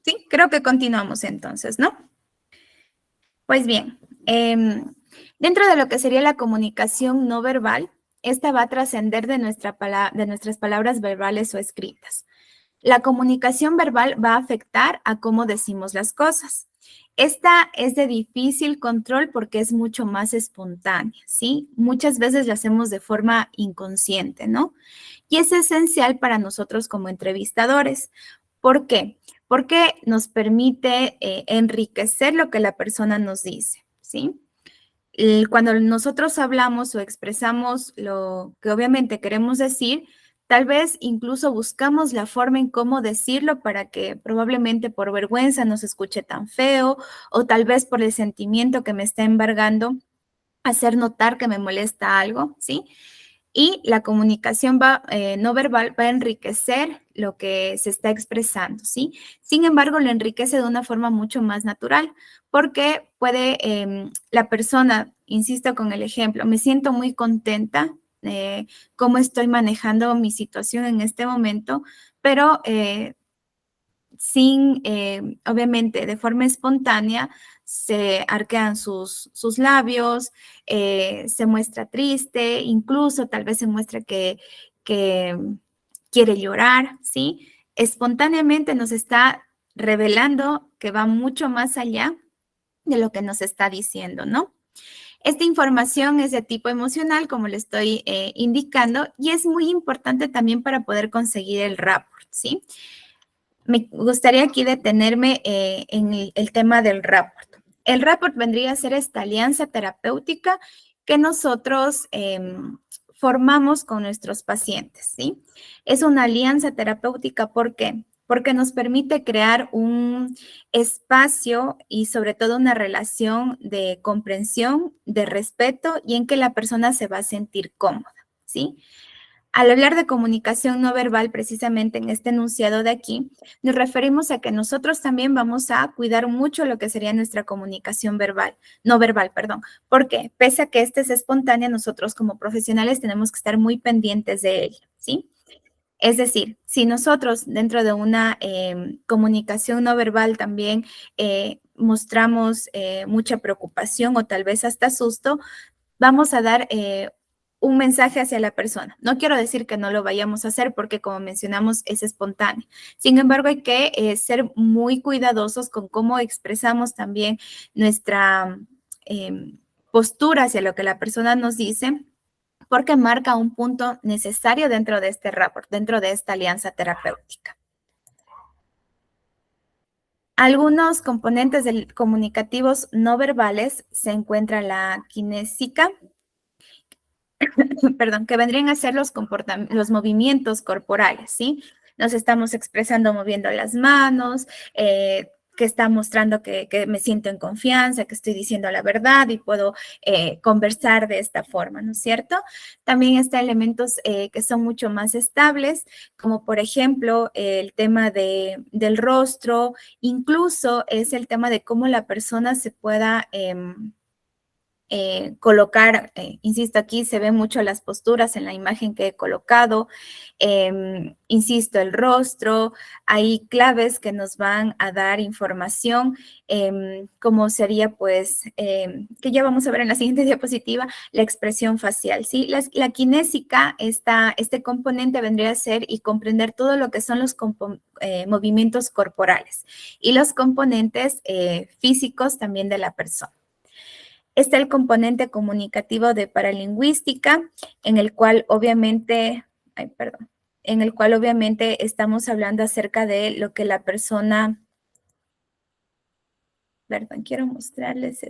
Sí, creo que continuamos entonces, ¿no? Pues bien, dentro de lo que sería la comunicación no verbal, esta va a trascender de nuestras palabras verbales o escritas. La comunicación verbal va a afectar a cómo decimos las cosas. Esta es de difícil control porque es mucho más espontánea, ¿sí? Muchas veces la hacemos de forma inconsciente, ¿no? Y es esencial para nosotros como entrevistadores. ¿Por qué? Porque nos permite enriquecer lo que la persona nos dice, ¿sí? Cuando nosotros hablamos o expresamos lo que obviamente queremos decir, tal vez incluso buscamos la forma en cómo decirlo para que probablemente por vergüenza no se escuche tan feo o tal vez por el sentimiento que me está embargando, hacer notar que me molesta algo, ¿sí? Y la comunicación no verbal va a enriquecer lo que se está expresando, ¿sí? Sin embargo, lo enriquece de una forma mucho más natural, porque puede la persona, insisto con el ejemplo, me siento muy contenta cómo estoy manejando mi situación en este momento, pero sin, obviamente, de forma espontánea, se arquean sus labios, se muestra triste, incluso tal vez se muestra que quiere llorar, ¿sí? Espontáneamente nos está revelando que va mucho más allá de lo que nos está diciendo, ¿no? Esta información es de tipo emocional, como le estoy indicando, y es muy importante también para poder conseguir el rapport, ¿sí? Me gustaría aquí detenerme en el tema del rapport. El rapport vendría a ser esta alianza terapéutica que nosotros formamos con nuestros pacientes, ¿sí? Es una alianza terapéutica, ¿por qué? Porque nos permite crear un espacio y sobre todo una relación de comprensión, de respeto y en que la persona se va a sentir cómoda, ¿sí? Al hablar de comunicación no verbal, precisamente en este enunciado de aquí, nos referimos a que nosotros también vamos a cuidar mucho lo que sería nuestra comunicación verbal, no verbal, perdón, porque pese a que esta es espontánea, nosotros como profesionales tenemos que estar muy pendientes de ella, ¿sí? Es decir, si nosotros dentro de una comunicación no verbal también mostramos mucha preocupación o tal vez hasta susto, vamos a dar un mensaje hacia la persona. No quiero decir que no lo vayamos a hacer porque, como mencionamos, es espontáneo. Sin embargo, hay que ser muy cuidadosos con cómo expresamos también nuestra postura hacia lo que la persona nos dice, porque marca un punto necesario dentro de este rapport, dentro de esta alianza terapéutica. Algunos componentes comunicativos no verbales se encuentra la kinésica, perdón, que vendrían a ser los movimientos corporales, ¿sí? Nos estamos expresando moviendo las manos, que está mostrando que me siento en confianza, que estoy diciendo la verdad y puedo conversar de esta forma, ¿no es cierto? También están elementos que son mucho más estables, como por ejemplo el tema del rostro, incluso es el tema de cómo la persona se pueda colocar, insisto, aquí se ven mucho las posturas en la imagen que he colocado, insisto, el rostro, hay claves que nos van a dar información, como sería pues, que ya vamos a ver en la siguiente diapositiva, la expresión facial, ¿sí? La kinésica, este componente vendría a ser y comprender todo lo que son los movimientos corporales y los componentes físicos también de la persona. Está el componente comunicativo de paralingüística, en el cual obviamente, en el cual obviamente estamos hablando acerca de lo que la persona, quiero mostrarles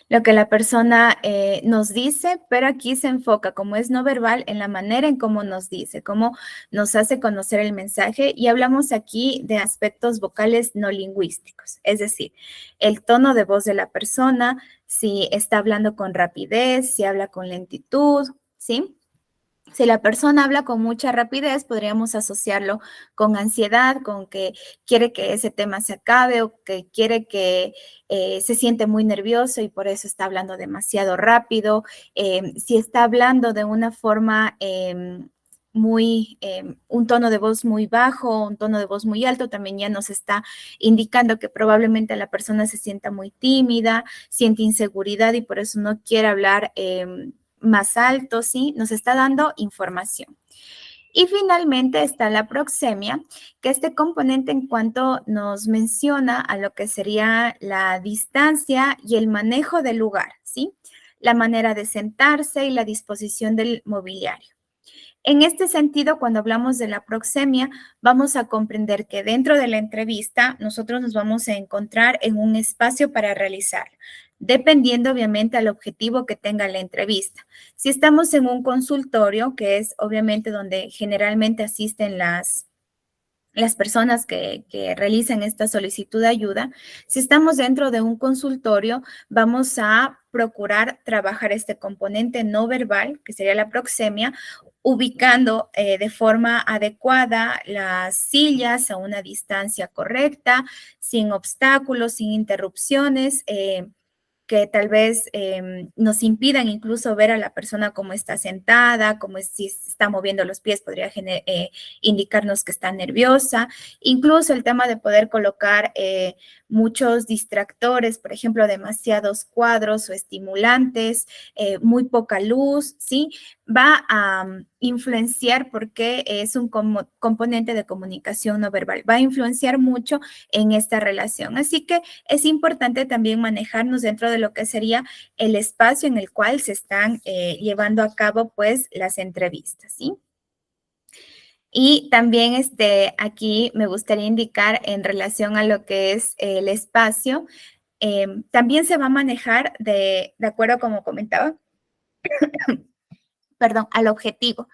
lo que la persona nos dice, pero aquí se enfoca, como es no verbal, en la manera en cómo nos dice, cómo nos hace conocer el mensaje, y hablamos aquí de aspectos vocales no lingüísticos, es decir, el tono de voz de la persona, si está hablando con rapidez, si habla con lentitud, ¿sí? Si la persona habla con mucha rapidez, podríamos asociarlo con ansiedad, con que quiere que ese tema se acabe o que quiere que se siente muy nervioso y por eso está hablando demasiado rápido. Si está hablando de una forma un tono de voz muy bajo, un tono de voz muy alto, también ya nos está indicando que probablemente la persona se sienta muy tímida, siente inseguridad y por eso no quiere hablar más alto, ¿sí? Nos está dando información. Y finalmente está la proxemia, que este componente en cuanto nos menciona a lo que sería la distancia y el manejo del lugar, ¿sí? La manera de sentarse y la disposición del mobiliario. En este sentido, cuando hablamos de la proxemia, vamos a comprender que dentro de la entrevista nosotros nos vamos a encontrar en un espacio para realizar, dependiendo obviamente al objetivo que tenga la entrevista. Si estamos en un consultorio, que es obviamente donde generalmente asisten las personas que realizan esta solicitud de ayuda, si estamos dentro de un consultorio, vamos a procurar trabajar este componente no verbal, que sería la proxemia, ubicando de forma adecuada las sillas a una distancia correcta, sin obstáculos, sin interrupciones, que tal vez nos impidan incluso ver a la persona cómo está sentada, cómo si está moviendo los pies, podría indicarnos que está nerviosa. Incluso el tema de poder colocar muchos distractores, por ejemplo, demasiados cuadros o estimulantes, muy poca luz, ¿sí? Va a influenciar porque es un componente de comunicación no verbal, va a influenciar mucho en esta relación. Así que es importante también manejarnos dentro de lo que sería el espacio en el cual se están llevando a cabo pues las entrevistas, ¿sí? Y también aquí me gustaría indicar en relación a lo que es el espacio, también se va a manejar de acuerdo, como comentaba, perdón, al objetivo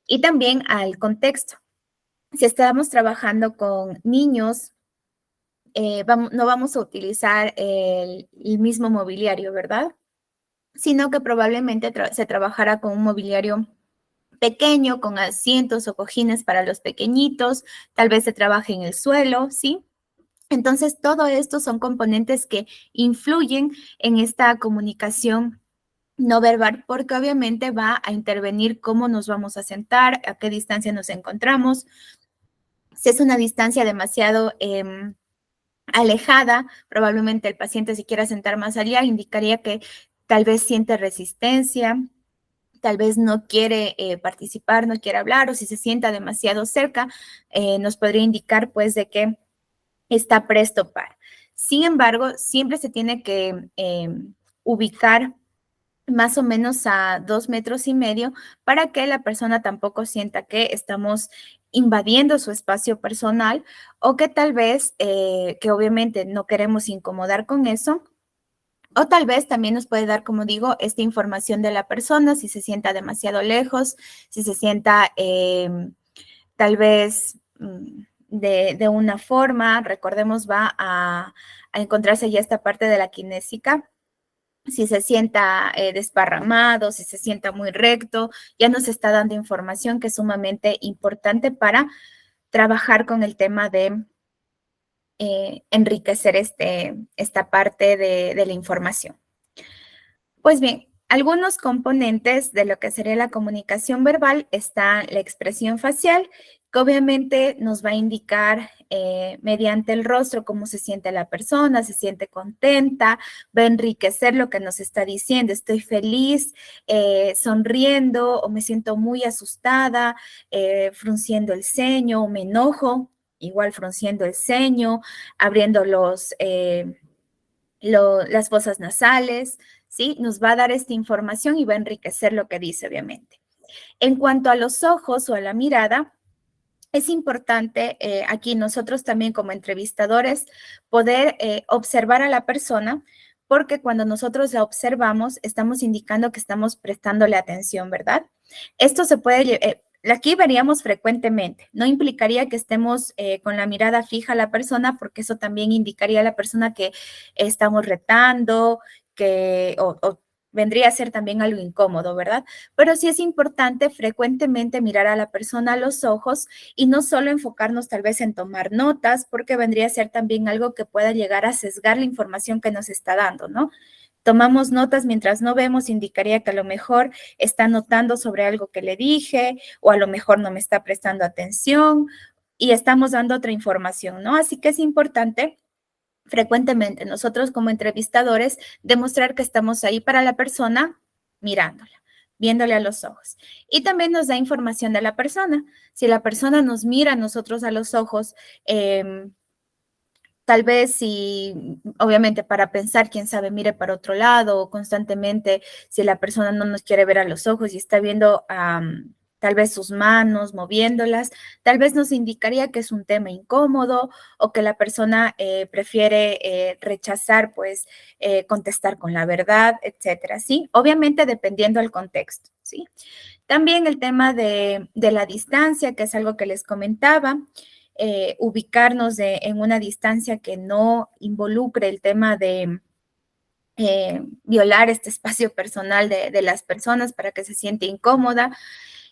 y también al contexto. Si estamos trabajando con niños, no vamos a utilizar el mismo mobiliario, ¿verdad? Sino que probablemente se trabajará con un mobiliario pequeño, con asientos o cojines para los pequeñitos, tal vez se trabaje en el suelo, ¿sí? Entonces, todo esto son componentes que influyen en esta comunicación no verbal, porque obviamente va a intervenir cómo nos vamos a sentar, a qué distancia nos encontramos. Si es una distancia demasiado alejada, probablemente el paciente si quiera sentar más allá, indicaría que tal vez siente resistencia, tal vez no quiere participar, no quiere hablar, o si se sienta demasiado cerca, nos podría indicar pues de que está presto para. Sin embargo, siempre se tiene que ubicar más o menos a 2,5 metros para que la persona tampoco sienta que estamos invadiendo su espacio personal o que tal vez, que obviamente no queremos incomodar con eso, o tal vez también nos puede dar, como digo, esta información de la persona, si se sienta demasiado lejos, si se sienta tal vez de una forma, recordemos, va a encontrarse ya esta parte de la kinésica. Si se sienta desparramado, si se sienta muy recto, ya nos está dando información que es sumamente importante para trabajar con el tema de enriquecer esta parte de la información. Pues bien, algunos componentes de lo que sería la comunicación verbal está la expresión facial, que obviamente nos va a indicar mediante el rostro cómo se siente la persona, se siente contenta, va a enriquecer lo que nos está diciendo, estoy feliz, sonriendo o me siento muy asustada, frunciendo el ceño o me enojo, igual frunciendo el ceño, abriendo las fosas nasales, ¿sí? Nos va a dar esta información y va a enriquecer lo que dice, obviamente. En cuanto a los ojos o a la mirada, es importante aquí nosotros también como entrevistadores poder observar a la persona porque cuando nosotros la observamos estamos indicando que estamos prestándole atención, ¿verdad? Esto se puede, aquí veríamos frecuentemente, no implicaría que estemos con la mirada fija a la persona porque eso también indicaría a la persona que estamos retando, o vendría a ser también algo incómodo, ¿verdad? Pero sí es importante frecuentemente mirar a la persona a los ojos y no solo enfocarnos tal vez en tomar notas, porque vendría a ser también algo que pueda llegar a sesgar la información que nos está dando, ¿no? Tomamos notas mientras no vemos, indicaría que a lo mejor está notando sobre algo que le dije o a lo mejor no me está prestando atención y estamos dando otra información, ¿no? Así que es importante frecuentemente nosotros como entrevistadores demostrar que estamos ahí para la persona mirándola, viéndole a los ojos. Y también nos da información de la persona. Si la persona nos mira a nosotros a los ojos, tal vez si, obviamente para pensar, quién sabe, mire para otro lado o constantemente, si la persona no nos quiere ver a los ojos y está viendo tal vez sus manos moviéndolas, tal vez nos indicaría que es un tema incómodo o que la persona prefiere rechazar, pues contestar con la verdad, etcétera, ¿sí? Obviamente dependiendo del contexto, ¿sí? También el tema de la distancia, que es algo que les comentaba, ubicarnos en una distancia que no involucre el tema de violar este espacio personal de las personas para que se siente incómoda.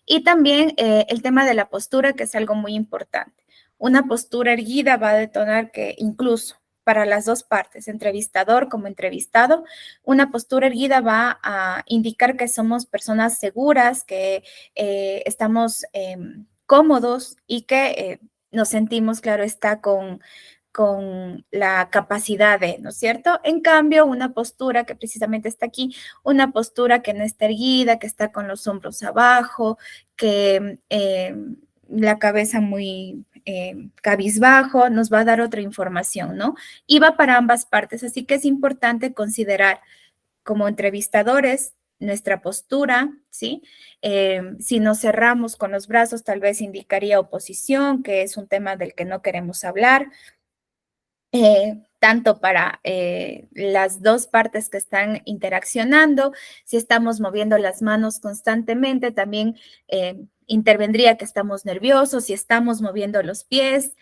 Y también el tema de la postura, que es algo muy importante. Una postura erguida va a detonar que incluso para las dos partes, entrevistador como entrevistado, una postura erguida va a indicar que somos personas seguras, que estamos cómodos y que nos sentimos, claro está, con la capacidad de, ¿no es cierto? En cambio, una postura que precisamente está aquí, una postura que no está erguida, que está con los hombros abajo, que la cabeza muy cabizbajo, nos va a dar otra información, ¿no? Y va para ambas partes, así que es importante considerar como entrevistadores nuestra postura, ¿sí? Si nos cerramos con los brazos, tal vez indicaría oposición, que es un tema del que no queremos hablar. Tanto para las dos partes que están interaccionando, si estamos moviendo las manos constantemente, también intervendría que estamos nerviosos, si estamos moviendo los pies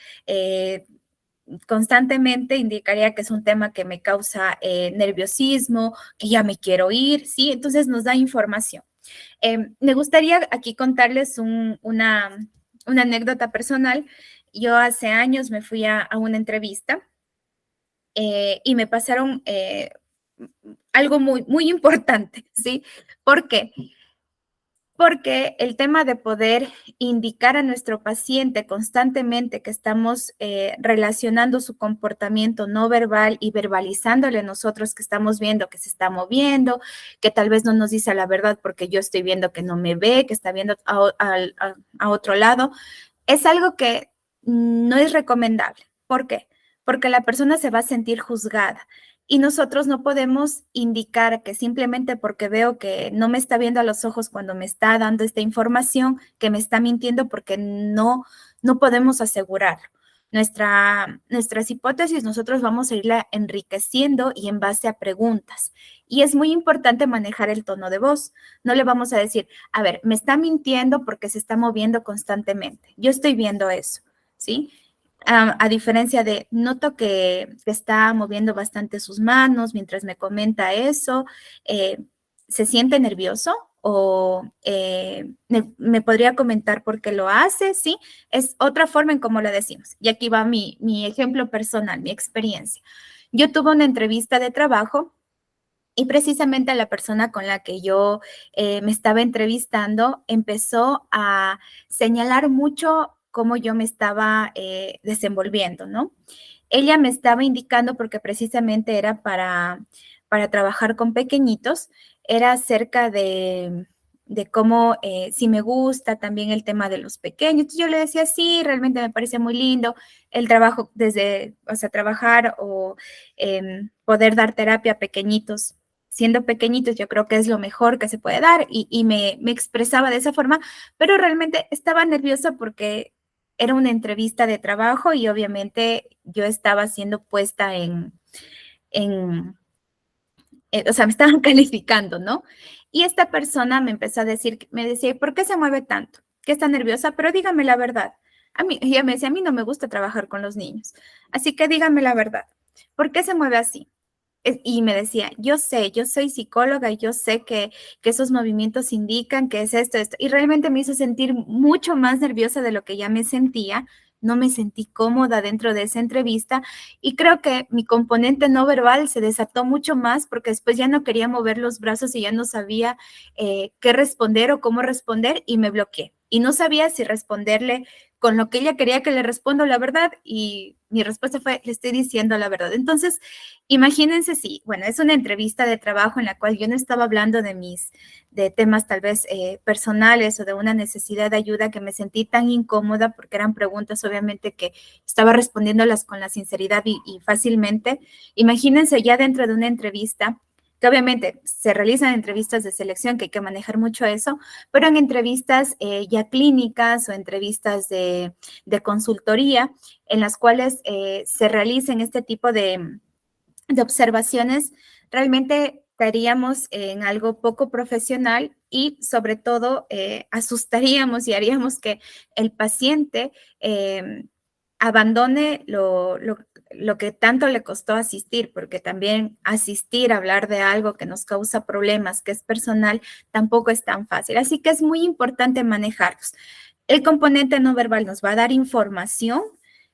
constantemente, indicaría que es un tema que me causa nerviosismo, que ya me quiero ir, ¿sí? Entonces nos da información. Me gustaría aquí contarles una anécdota personal. Yo hace años me fui a una entrevista y me pasaron algo muy, muy importante, ¿sí? ¿Por qué? Porque el tema de poder indicar a nuestro paciente constantemente que estamos relacionando su comportamiento no verbal y verbalizándole nosotros que estamos viendo que se está moviendo, que tal vez no nos dice la verdad porque yo estoy viendo que no me ve, que está viendo a otro lado, es algo que no es recomendable. ¿Por qué? Porque la persona se va a sentir juzgada y nosotros no podemos indicar que simplemente porque veo que no me está viendo a los ojos cuando me está dando esta información, que me está mintiendo porque no podemos asegurarlo. Nuestras hipótesis nosotros vamos a irla enriqueciendo y en base a preguntas. Y es muy importante manejar el tono de voz. No le vamos a decir, a ver, me está mintiendo porque se está moviendo constantemente. Yo estoy viendo eso, ¿sí? A diferencia de, noto que está moviendo bastante sus manos mientras me comenta eso, ¿se siente nervioso? O me podría comentar por qué lo hace, ¿sí? Es otra forma en cómo lo decimos. Y aquí va mi ejemplo personal, mi experiencia. Yo tuve una entrevista de trabajo y precisamente la persona con la que yo me estaba entrevistando empezó a señalar mucho cómo yo me estaba desenvolviendo, ¿no? Ella me estaba indicando, porque precisamente era para trabajar con pequeñitos, era acerca de cómo, si me gusta también el tema de los pequeños. Entonces yo le decía, sí, realmente me parece muy lindo el trabajo desde, o sea, trabajar o poder dar terapia a pequeñitos. Siendo pequeñitos, yo creo que es lo mejor que se puede dar y me expresaba de esa forma, pero realmente estaba nerviosa porque era una entrevista de trabajo y obviamente yo estaba siendo puesta en o sea, me estaban calificando, ¿no? Y esta persona me empezó a decir, me decía, ¿por qué se mueve tanto? ¿Qué está nerviosa? Pero dígame la verdad. A mí, ella me decía, a mí no me gusta trabajar con los niños, así que dígame la verdad. ¿Por qué se mueve así? Y me decía, yo sé, yo soy psicóloga y yo sé que esos movimientos indican que es esto, esto. Y realmente me hizo sentir mucho más nerviosa de lo que ya me sentía. No me sentí cómoda dentro de esa entrevista y creo que mi componente no verbal se desató mucho más porque después ya no quería mover los brazos y ya no sabía qué responder o cómo responder y me bloqueé. Y no sabía si responderle con lo que ella quería que le respondo la verdad y mi respuesta fue, le estoy diciendo la verdad. Entonces, imagínense si, bueno, es una entrevista de trabajo en la cual yo no estaba hablando de temas tal vez personales o de una necesidad de ayuda, que me sentí tan incómoda porque eran preguntas obviamente que estaba respondiéndolas con la sinceridad y fácilmente. Imagínense ya dentro de una entrevista, que obviamente se realizan entrevistas de selección, que hay que manejar mucho eso, pero en entrevistas ya clínicas o entrevistas de consultoría, en las cuales se realicen este tipo de observaciones, realmente caeríamos en algo poco profesional y sobre todo asustaríamos y haríamos que el paciente abandone lo que tanto le costó asistir, porque también asistir, hablar de algo que nos causa problemas, que es personal, tampoco es tan fácil. Así que es muy importante manejarlos. El componente no verbal nos va a dar información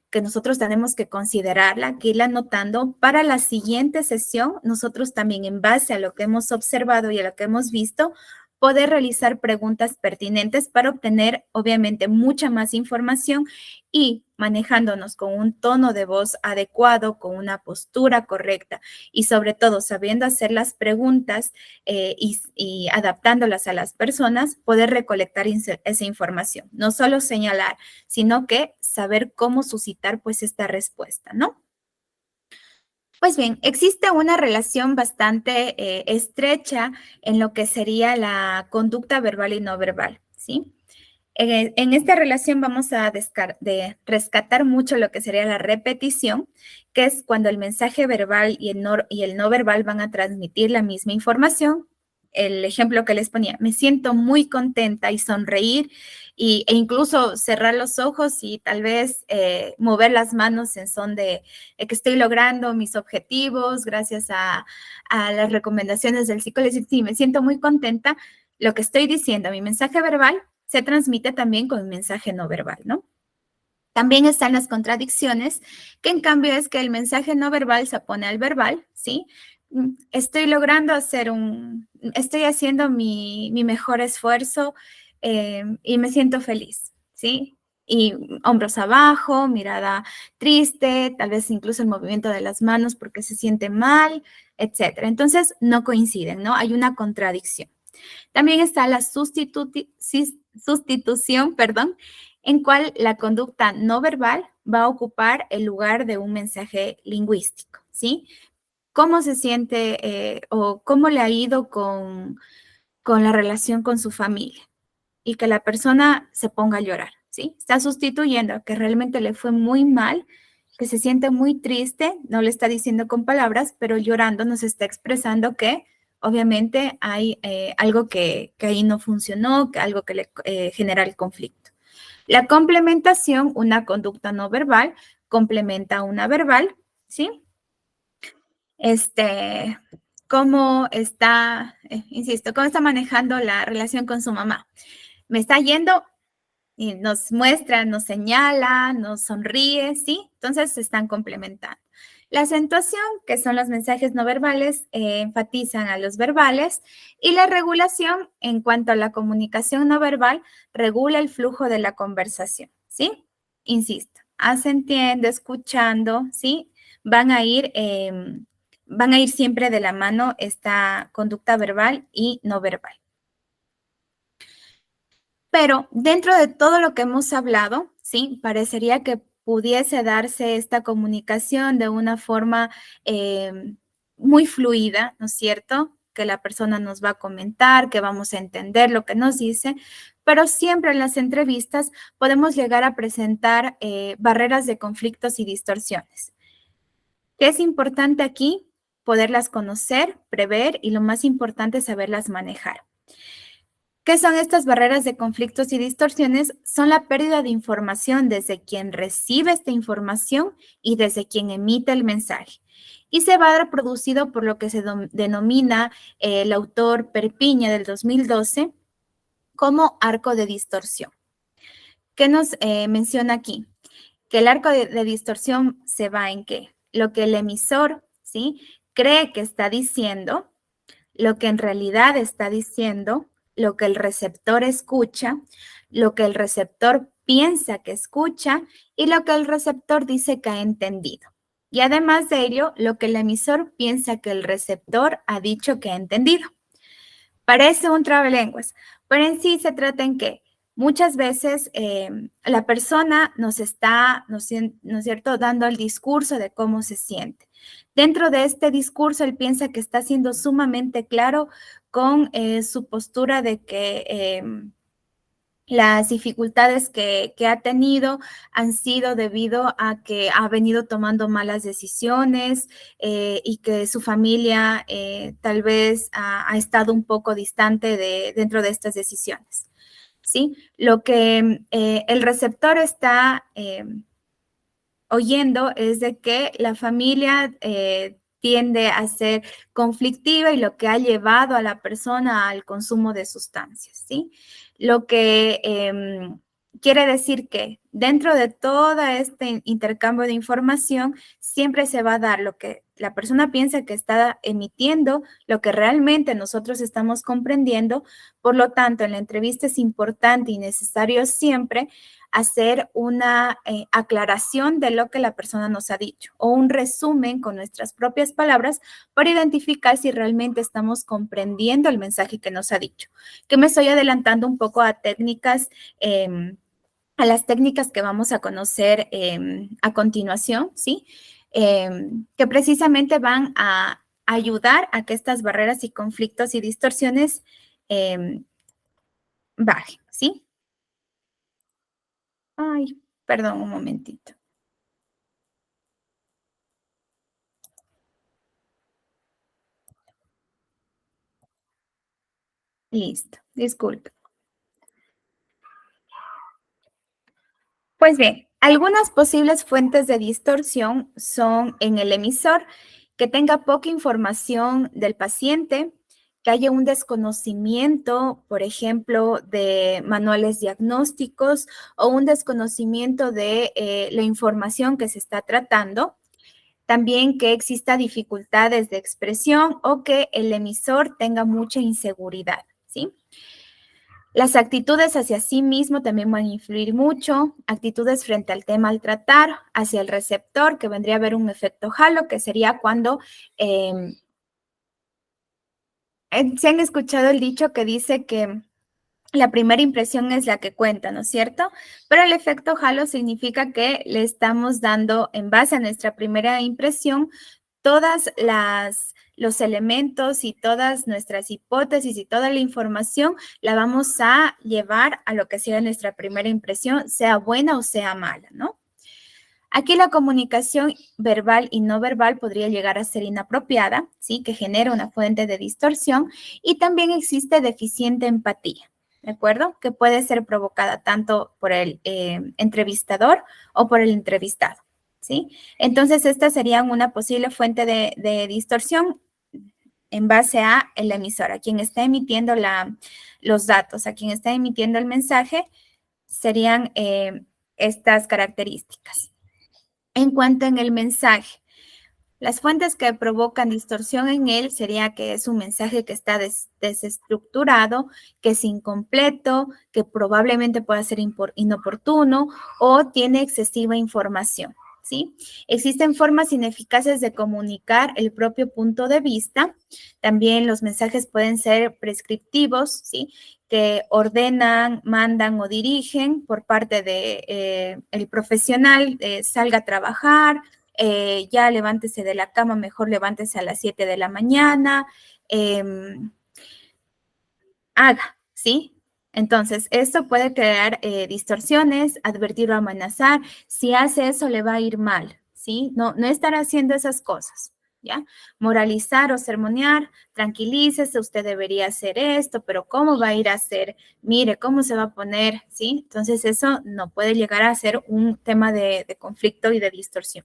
que nosotros tenemos que considerarla, que irla anotando para la siguiente sesión. Nosotros también, en base a lo que hemos observado y a lo que hemos visto, poder realizar preguntas pertinentes para obtener, obviamente, mucha más información y manejándonos con un tono de voz adecuado, con una postura correcta y sobre todo sabiendo hacer las preguntas y adaptándolas a las personas, poder recolectar esa información. No solo señalar, sino que saber cómo suscitar pues esta respuesta, ¿no? Pues bien, existe una relación bastante estrecha en lo que sería la conducta verbal y no verbal, ¿sí? En esta relación vamos a rescatar mucho lo que sería la repetición, que es cuando el mensaje verbal y el no verbal van a transmitir la misma información. El ejemplo que les ponía, me siento muy contenta y sonreír e incluso cerrar los ojos y tal vez mover las manos en son de que estoy logrando mis objetivos gracias a las recomendaciones del psicólogo. Sí, me siento muy contenta. Lo que estoy diciendo, mi mensaje verbal se transmite también con un mensaje no verbal, ¿no? También están las contradicciones, que en cambio es que el mensaje no verbal se opone al verbal, ¿sí? Estoy haciendo mi mejor esfuerzo y me siento feliz, ¿sí? Y hombros abajo, mirada triste, tal vez incluso el movimiento de las manos porque se siente mal, etcétera. Entonces, no coinciden, ¿no? Hay una contradicción. También está la sustitución, perdón, en cual la conducta no verbal va a ocupar el lugar de un mensaje lingüístico, ¿sí? ¿Cómo se siente o cómo le ha ido con la relación con su familia? Y que la persona se ponga a llorar, ¿sí? Está sustituyendo que realmente le fue muy mal, que se siente muy triste, no le está diciendo con palabras, pero llorando nos está expresando que obviamente hay algo que ahí no funcionó, que algo que le genera el conflicto. La complementación, una conducta no verbal, complementa una verbal, ¿sí? Cómo está, insisto, cómo está manejando la relación con su mamá. Me está yendo y nos muestra, nos señala, nos sonríe, ¿sí? Entonces se están complementando. La acentuación, que son los mensajes no verbales, enfatizan a los verbales, y la regulación, en cuanto a la comunicación no verbal, regula el flujo de la conversación, ¿sí? Insisto, asintiendo, escuchando, ¿sí? Van a ir siempre de la mano esta conducta verbal y no verbal. Pero dentro de todo lo que hemos hablado, sí, parecería que pudiese darse esta comunicación de una forma muy fluida, ¿no es cierto? Que la persona nos va a comentar, que vamos a entender lo que nos dice, pero siempre en las entrevistas podemos llegar a presentar barreras de conflictos y distorsiones. ¿Qué es importante aquí? Poderlas conocer, prever y lo más importante, saberlas manejar. ¿Qué son estas barreras de conflictos y distorsiones? Son la pérdida de información desde quien recibe esta información y desde quien emite el mensaje. Y se va a dar producido por lo que se denomina el autor Perpiña del 2012 como arco de distorsión. ¿Qué nos menciona aquí? Que el arco de distorsión se va en qué? Lo que el emisor, ¿sí?, cree que está diciendo, lo que en realidad está diciendo, lo que el receptor escucha, lo que el receptor piensa que escucha y lo que el receptor dice que ha entendido. Y además de ello, lo que el emisor piensa que el receptor ha dicho que ha entendido. Parece un trabalenguas, pero en sí se trata en que muchas veces la persona nos está, ¿no es cierto?, dando el discurso de cómo se siente. Dentro de este discurso, él piensa que está siendo sumamente claro con su postura de que las dificultades que ha tenido han sido debido a que ha venido tomando malas decisiones y que su familia tal vez ha estado un poco distante dentro de estas decisiones, ¿sí? Lo que el receptor está oyendo es de que la familia tiende a ser conflictiva y lo que ha llevado a la persona al consumo de sustancias, ¿sí? Lo que quiere decir que dentro de todo este intercambio de información siempre se va a dar lo que la persona piensa que está emitiendo, lo que realmente nosotros estamos comprendiendo. Por lo tanto, en la entrevista es importante y necesario siempre hacer una aclaración de lo que la persona nos ha dicho o un resumen con nuestras propias palabras para identificar si realmente estamos comprendiendo el mensaje que nos ha dicho. Que me estoy adelantando un poco a técnicas, a las técnicas que vamos a conocer a continuación, ¿sí? Que precisamente van a ayudar a que estas barreras y conflictos y distorsiones bajen, ¿sí? Ay, perdón, un momentito. Listo, disculpe. Pues bien, algunas posibles fuentes de distorsión son en el emisor, que tenga poca información del paciente, que haya un desconocimiento, por ejemplo, de manuales diagnósticos o un desconocimiento de la información que se está tratando. También que exista dificultades de expresión o que el emisor tenga mucha inseguridad, ¿sí? Las actitudes hacia sí mismo también van a influir mucho, actitudes frente al tema al tratar, hacia el receptor, que vendría a haber un efecto halo, que sería cuando se han escuchado el dicho que dice que la primera impresión es la que cuenta, ¿no es cierto? Pero el efecto halo significa que le estamos dando, en base a nuestra primera impresión, todas los elementos y todas nuestras hipótesis y toda la información la vamos a llevar a lo que sea nuestra primera impresión, sea buena o sea mala, ¿no? Aquí la comunicación verbal y no verbal podría llegar a ser inapropiada, ¿sí? Que genera una fuente de distorsión, y también existe deficiente empatía, ¿de acuerdo? Que puede ser provocada tanto por el entrevistador o por el entrevistado. ¿sí? Entonces, esta sería una posible fuente de distorsión en base a la emisora, a quien está emitiendo los datos, a quien está emitiendo el mensaje, serían estas características. En cuanto en el mensaje, las fuentes que provocan distorsión en él sería que es un mensaje que está desestructurado, que es incompleto, que probablemente pueda ser inoportuno o tiene excesiva información, ¿sí? Existen formas ineficaces de comunicar el propio punto de vista. También los mensajes pueden ser prescriptivos, ¿sí? Que ordenan, mandan o dirigen por parte de el profesional, salga a trabajar, ya levántese de la cama, mejor levántese a las 7 de la mañana, haga, ¿sí? Entonces, esto puede crear distorsiones, advertir o amenazar. Si hace eso, le va a ir mal, ¿sí? No estar haciendo esas cosas, ¿ya? Moralizar o sermonear, tranquilícese, usted debería hacer esto, pero ¿cómo va a ir a hacer? Mire, ¿cómo se va a poner? ¿Sí? Entonces, eso no puede llegar a ser un tema de conflicto y de distorsión.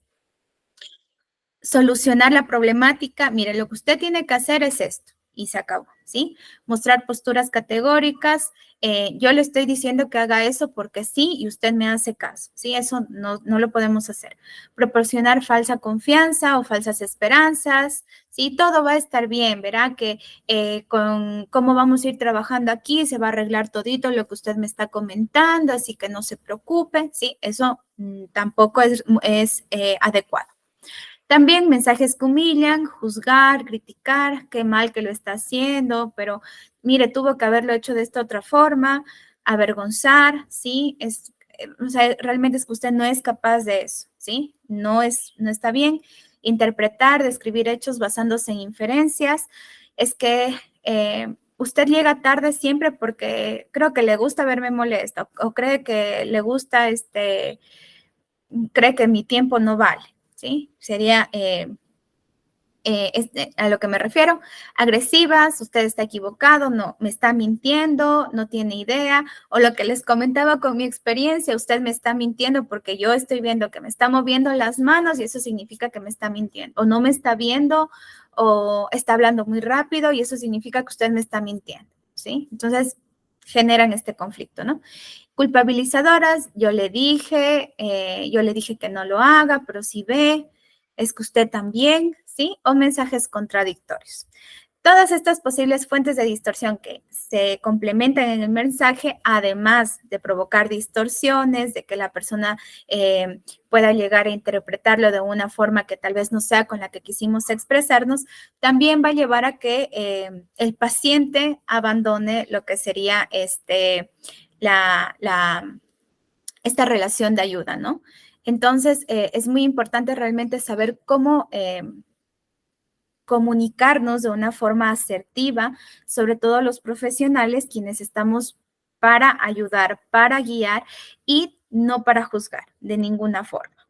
Solucionar la problemática, mire, lo que usted tiene que hacer es esto y se acabó, ¿sí? Mostrar posturas categóricas, yo le estoy diciendo que haga eso porque sí y usted me hace caso, ¿sí? Eso no lo podemos hacer. Proporcionar falsa confianza o falsas esperanzas, ¿sí? Todo va a estar bien, verá que con cómo vamos a ir trabajando aquí se va a arreglar todito lo que usted me está comentando, así que no se preocupe, ¿sí? Eso tampoco es adecuado. También mensajes que humillan, juzgar, criticar, qué mal que lo está haciendo, pero mire, tuvo que haberlo hecho de esta otra forma, avergonzar, ¿sí? O sea, realmente es que usted no es capaz de eso, ¿sí? No está bien. Interpretar, describir hechos basándose en inferencias, es que usted llega tarde siempre porque creo que le gusta verme molesta o cree que le gusta, cree que mi tiempo no vale. ¿Sí? Sería a lo que me refiero, agresivas, usted está equivocado, no, me está mintiendo, no tiene idea, o lo que les comentaba con mi experiencia, usted me está mintiendo porque yo estoy viendo que me está moviendo las manos y eso significa que me está mintiendo, o no me está viendo, o está hablando muy rápido y eso significa que usted me está mintiendo, ¿sí? Entonces, generan este conflicto, ¿no? Culpabilizadoras, yo le dije que no lo haga, pero si ve, es que usted también, ¿sí? O mensajes contradictorios. Todas estas posibles fuentes de distorsión que se complementan en el mensaje, además de provocar distorsiones, de que la persona pueda llegar a interpretarlo de una forma que tal vez no sea con la que quisimos expresarnos, también va a llevar a que el paciente abandone lo que sería esta relación de ayuda, ¿no? Entonces, es muy importante realmente saber cómo comunicarnos de una forma asertiva, sobre todo los profesionales, quienes estamos para ayudar, para guiar y no para juzgar de ninguna forma.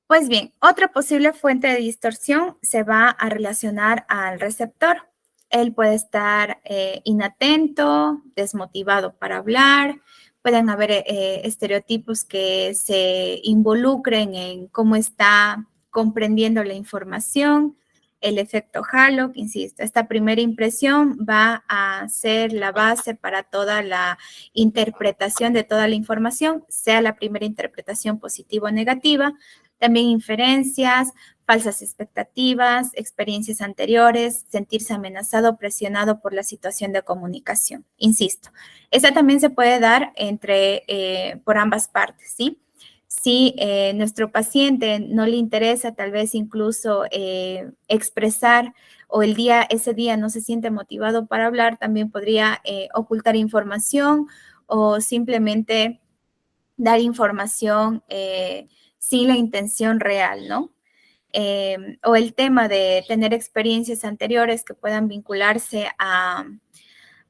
Pues bien, otra posible fuente de distorsión se va a relacionar al receptor. Él puede estar inatento, desmotivado para hablar, pueden haber estereotipos que se involucren en cómo está comprendiendo la información, el efecto halo, que insisto, esta primera impresión va a ser la base para toda la interpretación de toda la información, sea la primera interpretación positiva o negativa. También inferencias, falsas expectativas, experiencias anteriores, sentirse amenazado, presionado por la situación de comunicación. Insisto, esa también se puede dar por ambas partes, ¿sí? Si nuestro paciente no le interesa tal vez incluso expresar o ese día no se siente motivado para hablar, también podría ocultar información o simplemente dar información sin la intención real, ¿no? O el tema de tener experiencias anteriores que puedan vincularse a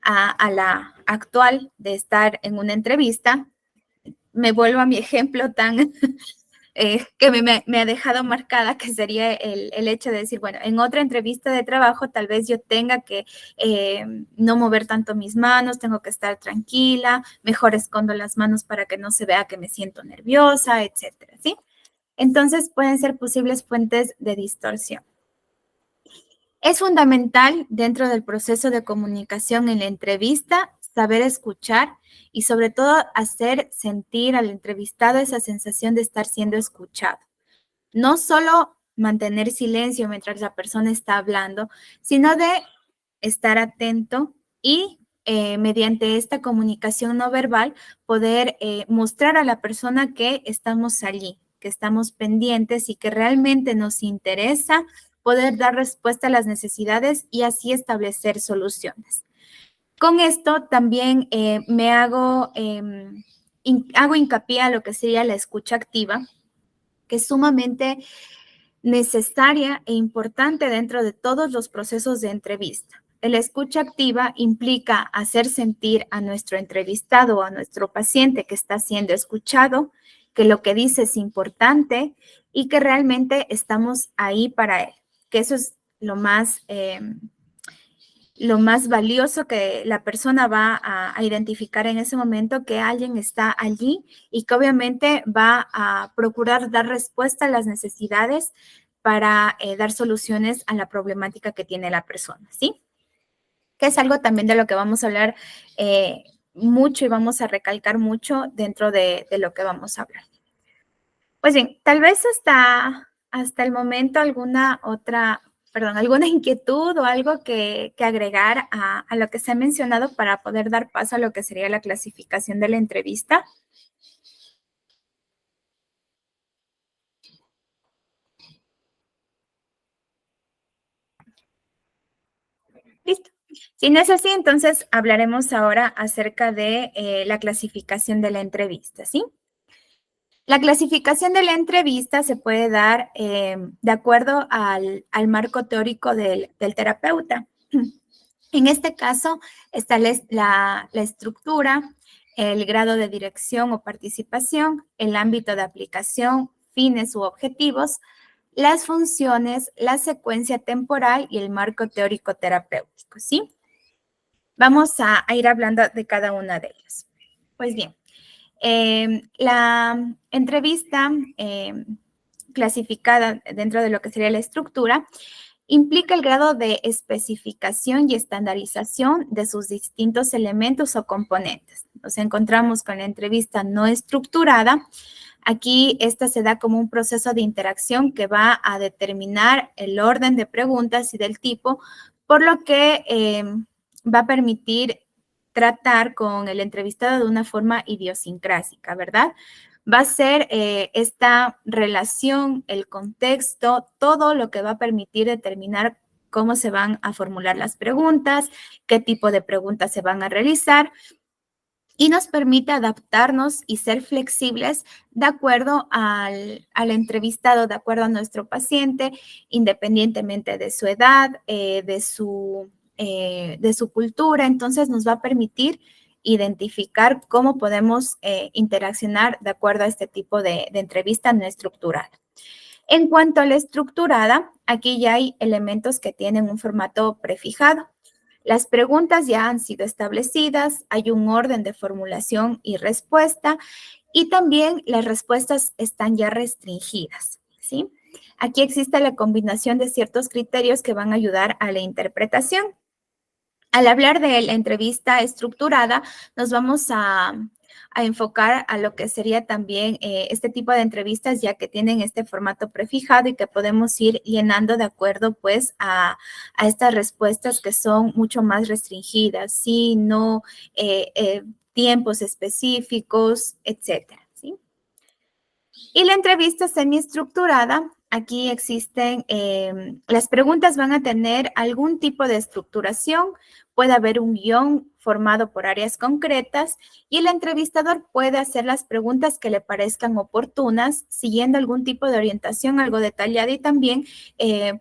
la actual de estar en una entrevista. Me vuelvo a mi ejemplo tan que me ha dejado marcada, que sería el hecho de decir, bueno, en otra entrevista de trabajo tal vez yo tenga que no mover tanto mis manos, tengo que estar tranquila, mejor escondo las manos para que no se vea que me siento nerviosa, etcétera, ¿sí? Entonces pueden ser posibles fuentes de distorsión. Es fundamental dentro del proceso de comunicación en la entrevista saber escuchar y sobre todo hacer sentir al entrevistado esa sensación de estar siendo escuchado. No solo mantener silencio mientras la persona está hablando, sino de estar atento y mediante esta comunicación no verbal poder mostrar a la persona que estamos allí, que estamos pendientes y que realmente nos interesa poder dar respuesta a las necesidades y así establecer soluciones. Con esto también hago hincapié a lo que sería la escucha activa, que es sumamente necesaria e importante dentro de todos los procesos de entrevista. La escucha activa implica hacer sentir a nuestro entrevistado o a nuestro paciente que está siendo escuchado, que lo que dice es importante y que realmente estamos ahí para él, que eso es lo más valioso que la persona va a identificar en ese momento, que alguien está allí y que obviamente va a procurar dar respuesta a las necesidades para dar soluciones a la problemática que tiene la persona, ¿sí? Que es algo también de lo que vamos a hablar mucho y vamos a recalcar mucho dentro de lo que vamos a hablar. Pues bien, tal vez hasta el momento alguna inquietud o algo que agregar a lo que se ha mencionado para poder dar paso a lo que sería la clasificación de la entrevista. Listo. Si no es así, entonces hablaremos ahora acerca de la clasificación de la entrevista, ¿sí? La clasificación de la entrevista se puede dar de acuerdo al marco teórico del terapeuta. En este caso está la estructura, el grado de dirección o participación, el ámbito de aplicación, fines u objetivos, las funciones, la secuencia temporal y el marco teórico terapéutico, ¿sí? Vamos a ir hablando de cada una de ellas. Pues bien, la entrevista clasificada dentro de lo que sería la estructura implica el grado de especificación y estandarización de sus distintos elementos o componentes. Nos encontramos con la entrevista no estructurada. Aquí esta se da como un proceso de interacción que va a determinar el orden de preguntas y del tipo, por lo que va a permitir tratar con el entrevistado de una forma idiosincrásica, ¿verdad? Va a ser esta relación, el contexto, todo lo que va a permitir determinar cómo se van a formular las preguntas, qué tipo de preguntas se van a realizar y nos permite adaptarnos y ser flexibles de acuerdo al entrevistado, de acuerdo a nuestro paciente, independientemente de su edad, de su cultura. Entonces nos va a permitir identificar cómo podemos interaccionar de acuerdo a este tipo de entrevista no estructurada. En cuanto a la estructurada, aquí ya hay elementos que tienen un formato prefijado. Las preguntas ya han sido establecidas, hay un orden de formulación y respuesta y también las respuestas están ya restringidas, ¿sí? Aquí existe la combinación de ciertos criterios que van a ayudar a la interpretación. Al hablar de la entrevista estructurada, nos vamos a enfocar a lo que sería también este tipo de entrevistas, ya que tienen este formato prefijado y que podemos ir llenando de acuerdo pues a estas respuestas que son mucho más restringidas, sí, no, tiempos específicos, etcétera, ¿sí? Y la entrevista semiestructurada, aquí existen, las preguntas van a tener algún tipo de estructuración, puede haber un guión formado por áreas concretas y el entrevistador puede hacer las preguntas que le parezcan oportunas, siguiendo algún tipo de orientación algo detallada y también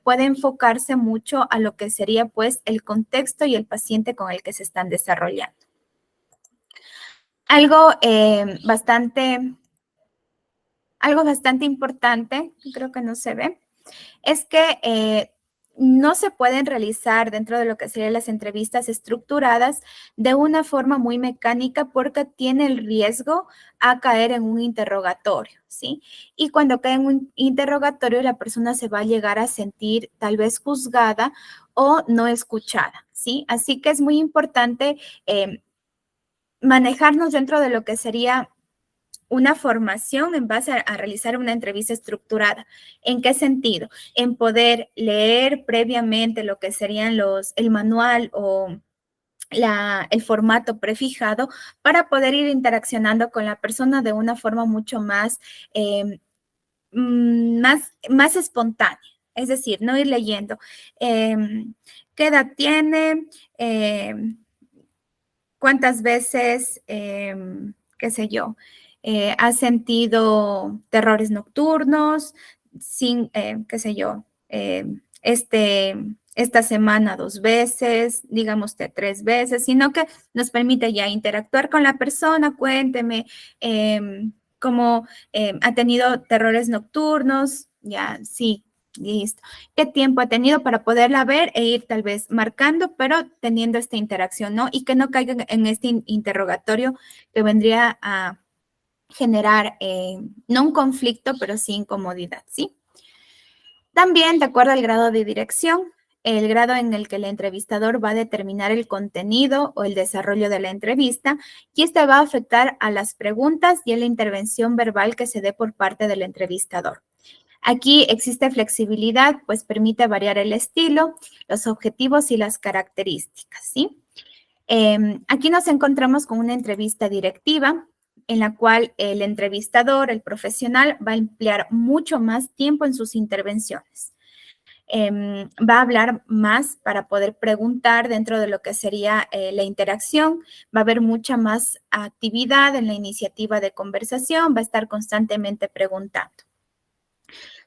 puede enfocarse mucho a lo que sería pues el contexto y el paciente con el que se están desarrollando. Algo bastante algo bastante importante, creo que no se ve, es que no se pueden realizar dentro de lo que serían las entrevistas estructuradas de una forma muy mecánica porque tiene el riesgo a caer en un interrogatorio, ¿sí? Y cuando cae en un interrogatorio, la persona se va a llegar a sentir tal vez juzgada o no escuchada, ¿sí? Así que es muy importante manejarnos dentro de lo que sería una formación en base a realizar una entrevista estructurada. ¿En qué sentido? En poder leer previamente lo que serían el manual o el formato prefijado para poder ir interaccionando con la persona de una forma mucho eh, más espontánea. Es decir, no ir leyendo qué edad tiene, cuántas veces, qué sé yo, has sentido terrores nocturnos, sin, qué sé yo, esta semana 2 veces, digamos que 3 veces, sino que nos permite ya interactuar con la persona, cuénteme cómo ha tenido terrores nocturnos, ya, sí, listo. ¿Qué tiempo ha tenido para poderla ver e ir tal vez marcando, pero teniendo esta interacción, ¿no? Y que no caigan en este interrogatorio que vendría a generar no un conflicto, pero sí incomodidad, ¿sí? También, de acuerdo al grado de dirección, el grado en el que el entrevistador va a determinar el contenido o el desarrollo de la entrevista y este va a afectar a las preguntas y a la intervención verbal que se dé por parte del entrevistador. Aquí existe flexibilidad, pues permite variar el estilo, los objetivos y las características, ¿sí? Aquí nos encontramos con una entrevista directiva en la cual el entrevistador, el profesional, va a emplear mucho más tiempo en sus intervenciones. Va a hablar más para poder preguntar dentro de lo que sería la interacción, va a haber mucha más actividad en la iniciativa de conversación, va a estar constantemente preguntando.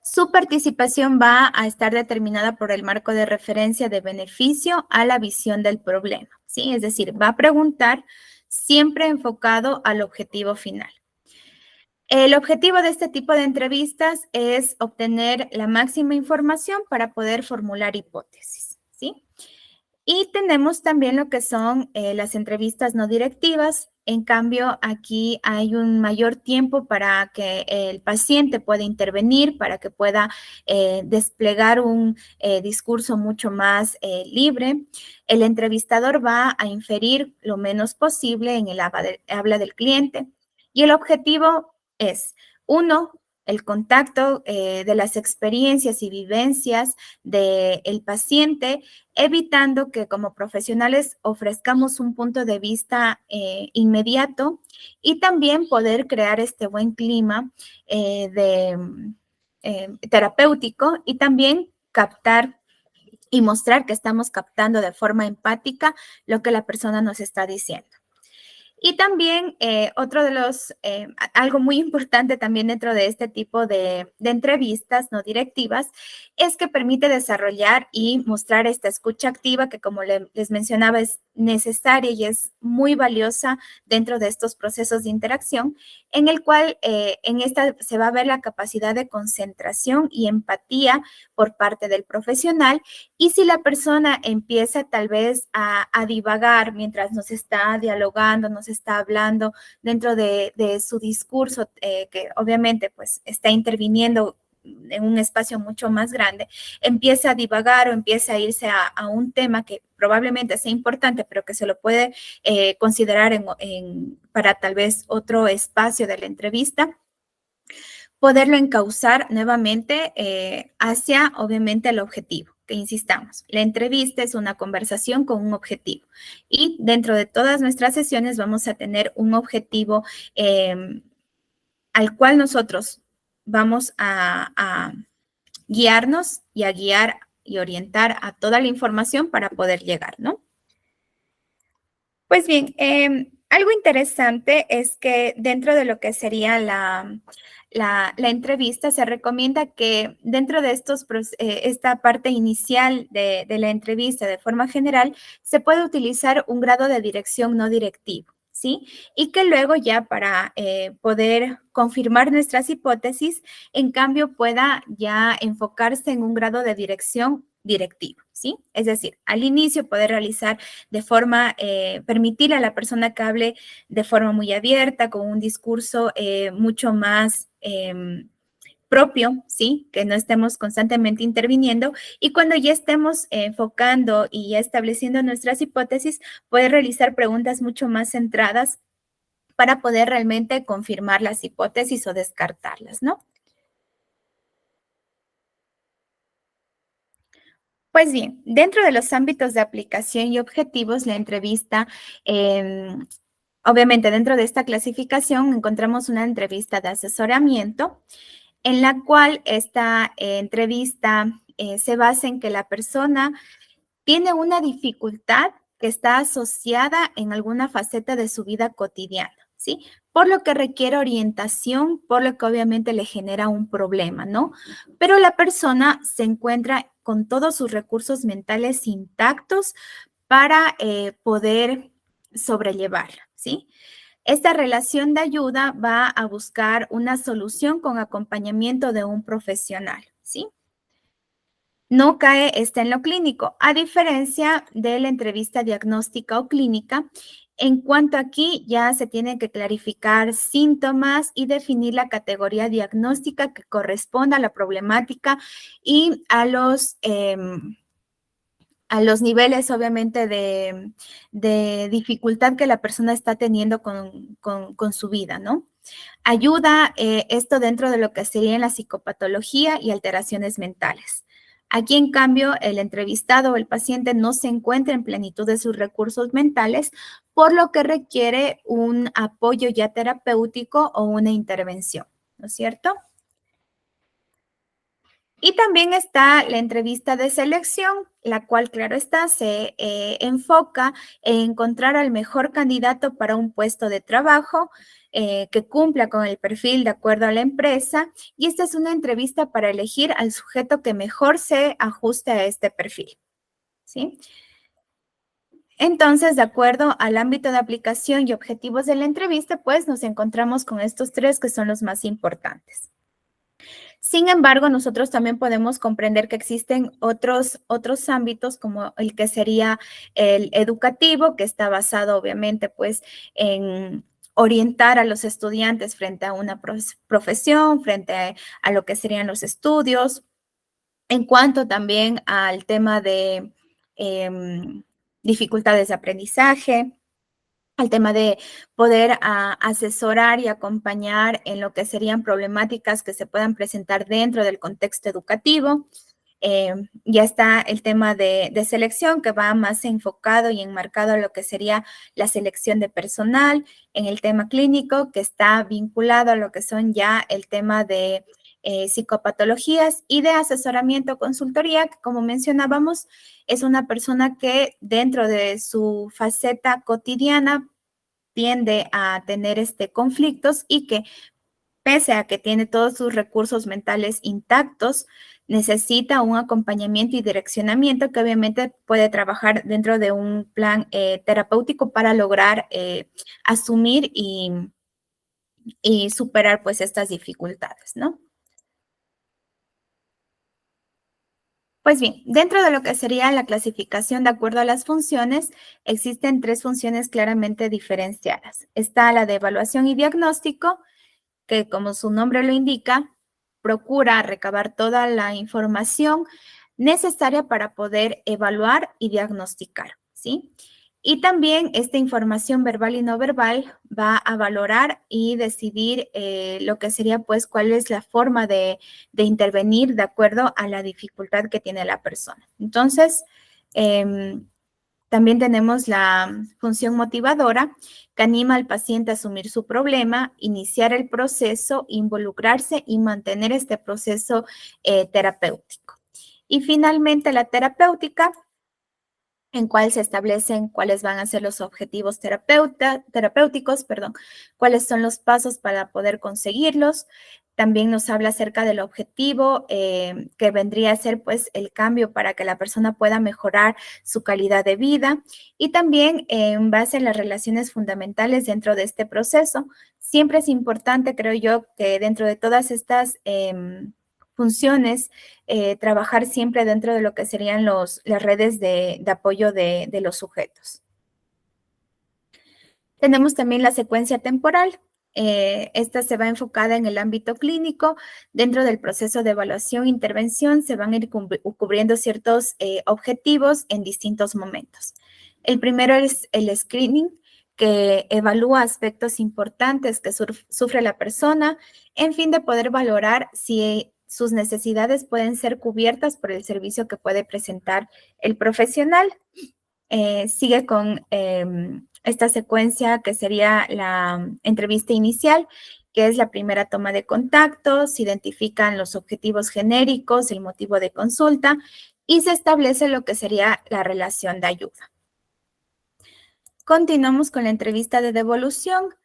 Su participación va a estar determinada por el marco de referencia de beneficio a la visión del problema, ¿sí? Es decir, va a preguntar siempre enfocado al objetivo final. El objetivo de este tipo de entrevistas es obtener la máxima información para poder formular hipótesis, ¿sí? Y tenemos también lo que son las entrevistas no directivas. En cambio, aquí hay un mayor tiempo para que el paciente pueda intervenir, para que pueda desplegar un discurso mucho más libre. El entrevistador va a inferir lo menos posible en el habla del cliente. Y el objetivo es, uno, el contacto de las experiencias y vivencias del paciente, evitando que como profesionales ofrezcamos un punto de vista inmediato y también poder crear este buen clima terapéutico y también captar y mostrar que estamos captando de forma empática lo que la persona nos está diciendo. Y también otro de algo muy importante también dentro de este tipo de entrevistas no directivas es que permite desarrollar y mostrar esta escucha activa que como les mencionaba es necesaria y es muy valiosa dentro de estos procesos de interacción en el cual en esta se va a ver la capacidad de concentración y empatía por parte del profesional y si la persona empieza tal vez a divagar mientras nos está dialogando, nos está hablando dentro de su discurso, que obviamente pues está interviniendo en un espacio mucho más grande, empieza a divagar o empieza a irse a un tema que probablemente sea importante, pero que se lo puede considerar para tal vez otro espacio de la entrevista, poderlo encauzar nuevamente hacia, obviamente, el objetivo, que insistamos. La entrevista es una conversación con un objetivo y dentro de todas nuestras sesiones vamos a tener un objetivo al cual nosotros vamos a guiarnos y a guiar y orientar a toda la información para poder llegar, ¿no? Pues bien, algo interesante es que dentro de lo que sería la entrevista, se recomienda que dentro de esta parte inicial de la entrevista, de forma general, se puede utilizar un grado de dirección no directivo. ¿sí? Y que luego ya para poder confirmar nuestras hipótesis, en cambio pueda ya enfocarse en un grado de dirección directivo, ¿sí? Es decir, al inicio poder realizar de forma, permitirle a la persona que hable de forma muy abierta, con un discurso mucho más propio, ¿sí? Que no estemos constantemente interviniendo y cuando ya estemos enfocando y ya estableciendo nuestras hipótesis, poder realizar preguntas mucho más centradas para poder realmente confirmar las hipótesis o descartarlas, ¿no? Pues bien, dentro de los ámbitos de aplicación y objetivos, la entrevista, obviamente dentro de esta clasificación encontramos una entrevista de asesoramiento en la cual esta entrevista se basa en que la persona tiene una dificultad que está asociada en alguna faceta de su vida cotidiana, ¿sí? Por lo que requiere orientación, por lo que obviamente le genera un problema, ¿no? Pero la persona se encuentra con todos sus recursos mentales intactos para poder sobrellevarla, ¿sí? Esta relación de ayuda va a buscar una solución con acompañamiento de un profesional, ¿sí? No cae este en lo clínico, a diferencia de la entrevista diagnóstica o clínica. En cuanto aquí ya se tienen que clarificar síntomas y definir la categoría diagnóstica que corresponda a la problemática y a los niveles, obviamente, de dificultad que la persona está teniendo con su vida, ¿no? Ayuda esto dentro de lo que sería la psicopatología y alteraciones mentales. Aquí, en cambio, el entrevistado o el paciente no se encuentra en plenitud de sus recursos mentales, por lo que requiere un apoyo ya terapéutico o una intervención, ¿no es cierto? Y también está la entrevista de selección, la cual, claro está, se enfoca en encontrar al mejor candidato para un puesto de trabajo que cumpla con el perfil de acuerdo a la empresa. Y esta es una entrevista para elegir al sujeto que mejor se ajuste a este perfil, ¿sí? Entonces, de acuerdo al ámbito de aplicación y objetivos de la entrevista, pues nos encontramos con estos tres que son los más importantes. Sin embargo, nosotros también podemos comprender que existen otros ámbitos como el que sería el educativo, que está basado obviamente pues en orientar a los estudiantes frente a una profesión, frente a lo que serían los estudios, en cuanto también al tema de dificultades de aprendizaje, al tema de poder asesorar y acompañar en lo que serían problemáticas que se puedan presentar dentro del contexto educativo. Ya está el tema de selección que va más enfocado y enmarcado a lo que sería la selección de personal, en el tema clínico que está vinculado a lo que son ya el tema de psicopatologías y de asesoramiento consultoría, que como mencionábamos, es una persona que dentro de su faceta cotidiana tiende a tener conflictos y que pese a que tiene todos sus recursos mentales intactos, necesita un acompañamiento y direccionamiento que obviamente puede trabajar dentro de un plan terapéutico para lograr asumir y superar pues estas dificultades, ¿no? Pues bien, dentro de lo que sería la clasificación de acuerdo a las funciones, existen tres funciones claramente diferenciadas. Está la de evaluación y diagnóstico, que como su nombre lo indica, procura recabar toda la información necesaria para poder evaluar y diagnosticar, ¿sí? Y también esta información verbal y no verbal va a valorar y decidir lo que sería, pues, cuál es la forma de intervenir de acuerdo a la dificultad que tiene la persona. Entonces, también tenemos la función motivadora que anima al paciente a asumir su problema, iniciar el proceso, involucrarse y mantener este proceso terapéutico. Y finalmente la terapéutica, en cual se establecen cuáles van a ser los objetivos terapéuticos, cuáles son los pasos para poder conseguirlos, También nos habla acerca del objetivo que vendría a ser pues el cambio para que la persona pueda mejorar su calidad de vida y también en base a las relaciones fundamentales dentro de este proceso. Siempre es importante, creo yo, que dentro de todas estas funciones, trabajar siempre dentro de lo que serían las redes de apoyo de los sujetos. Tenemos también la secuencia temporal. Esta se va enfocada en el ámbito clínico. Dentro del proceso de evaluación e intervención se van a ir cubriendo ciertos objetivos en distintos momentos. El primero es el screening, que evalúa aspectos importantes que sufre la persona en fin de poder valorar si sus necesidades pueden ser cubiertas por el servicio que puede presentar el profesional. Sigue con esta secuencia que sería la entrevista inicial, que es la primera toma de contacto, se identifican los objetivos genéricos, el motivo de consulta y se establece lo que sería la relación de ayuda. Continuamos con la entrevista de devolución.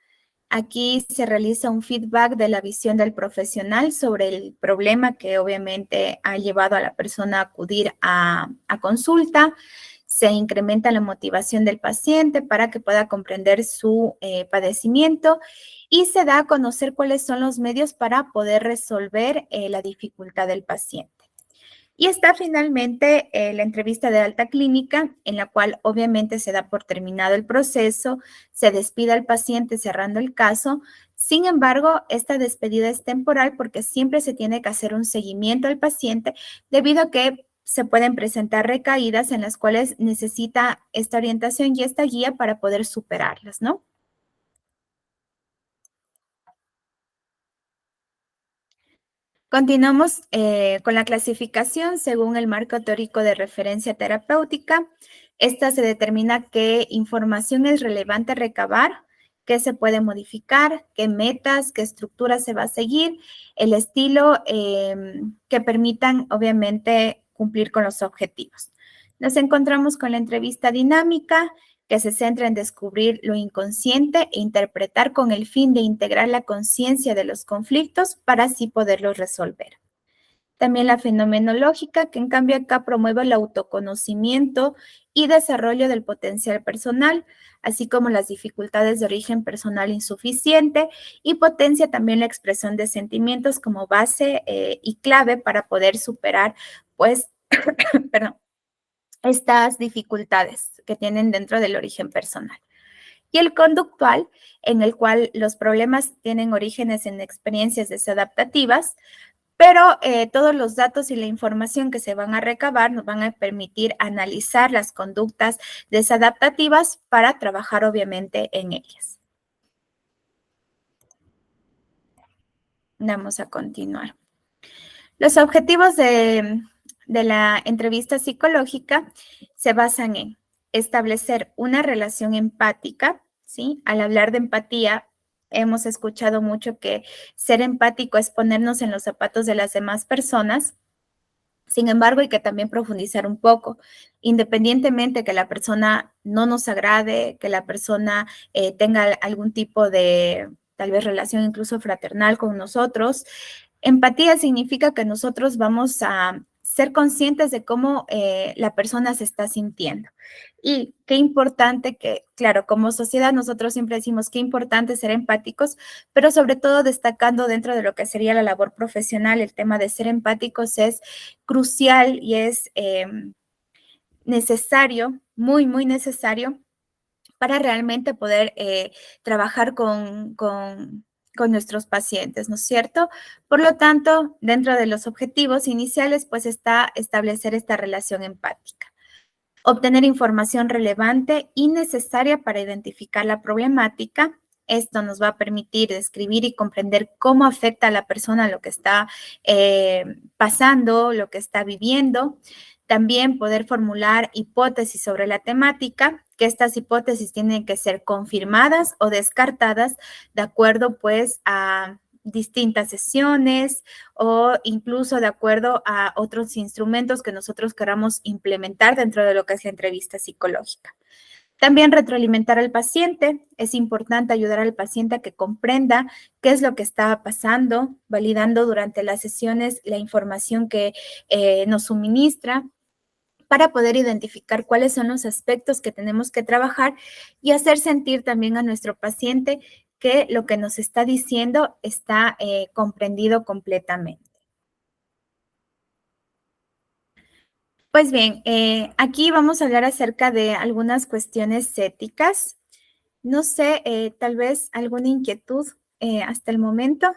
Aquí se realiza un feedback de la visión del profesional sobre el problema que obviamente ha llevado a la persona a acudir a consulta. Se incrementa la motivación del paciente para que pueda comprender su padecimiento y se da a conocer cuáles son los medios para poder resolver la dificultad del paciente. Y está finalmente la entrevista de alta clínica, en la cual obviamente se da por terminado el proceso, se despide al paciente cerrando el caso. Sin embargo, esta despedida es temporal porque siempre se tiene que hacer un seguimiento al paciente debido a que se pueden presentar recaídas en las cuales necesita esta orientación y esta guía para poder superarlas, ¿no? Continuamos con la clasificación según el marco teórico de referencia terapéutica. Esta se determina qué información es relevante recabar, qué se puede modificar, qué metas, qué estructura se va a seguir, el estilo que permitan, obviamente, cumplir con los objetivos. Nos encontramos con la entrevista dinámica, que se centra en descubrir lo inconsciente e interpretar con el fin de integrar la conciencia de los conflictos para así poderlos resolver. También la fenomenológica, que en cambio acá promueve el autoconocimiento y desarrollo del potencial personal, así como las dificultades de origen personal insuficiente y potencia también la expresión de sentimientos como base y clave para poder superar, pues, perdón, estas dificultades que tienen dentro del origen personal. Y el conductual, en el cual los problemas tienen orígenes en experiencias desadaptativas, pero todos los datos y la información que se van a recabar nos van a permitir analizar las conductas desadaptativas para trabajar obviamente en ellas. Vamos a continuar. Los objetivos de la entrevista psicológica se basan en establecer una relación empática, ¿sí? Al hablar de empatía, hemos escuchado mucho que ser empático es ponernos en los zapatos de las demás personas. Sin embargo, hay que también profundizar un poco, independientemente que la persona no nos agrade, que la persona tenga algún tipo de, tal vez, relación incluso fraternal con nosotros. Empatía significa que nosotros vamos a ser conscientes de cómo la persona se está sintiendo. Y qué importante que, claro, como sociedad nosotros siempre decimos qué importante ser empáticos, pero sobre todo destacando dentro de lo que sería la labor profesional, el tema de ser empáticos es crucial y es necesario, muy, muy necesario para realmente poder trabajar con nuestros pacientes, ¿no es cierto? Por lo tanto, dentro de los objetivos iniciales, pues está establecer esta relación empática. Obtener información relevante y necesaria para identificar la problemática. Esto nos va a permitir describir y comprender cómo afecta a la persona lo que está pasando, lo que está viviendo. También poder formular hipótesis sobre la temática, que estas hipótesis tienen que ser confirmadas o descartadas de acuerdo pues a distintas sesiones o incluso de acuerdo a otros instrumentos que nosotros queramos implementar dentro de lo que es la entrevista psicológica. También retroalimentar al paciente. Es importante ayudar al paciente a que comprenda qué es lo que está pasando, validando durante las sesiones la información que nos suministra para poder identificar cuáles son los aspectos que tenemos que trabajar y hacer sentir también a nuestro paciente que lo que nos está diciendo está comprendido completamente. Pues bien, aquí vamos a hablar acerca de algunas cuestiones éticas. No sé, tal vez alguna inquietud hasta el momento.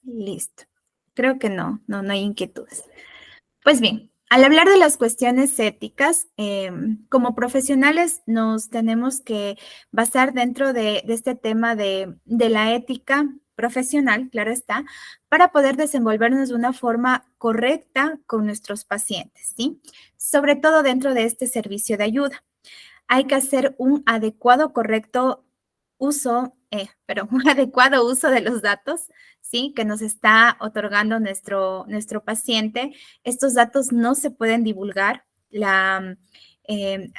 Listo. Creo que no hay inquietudes. Pues bien, al hablar de las cuestiones éticas, como profesionales nos tenemos que basar dentro de este tema de la ética profesional, claro está, para poder desenvolvernos de una forma correcta con nuestros pacientes, ¿sí? Sobre todo dentro de este servicio de ayuda. Hay que hacer un adecuado, correcto uso, un adecuado uso de los datos, ¿sí? Que nos está otorgando nuestro paciente. Estos datos no se pueden divulgar.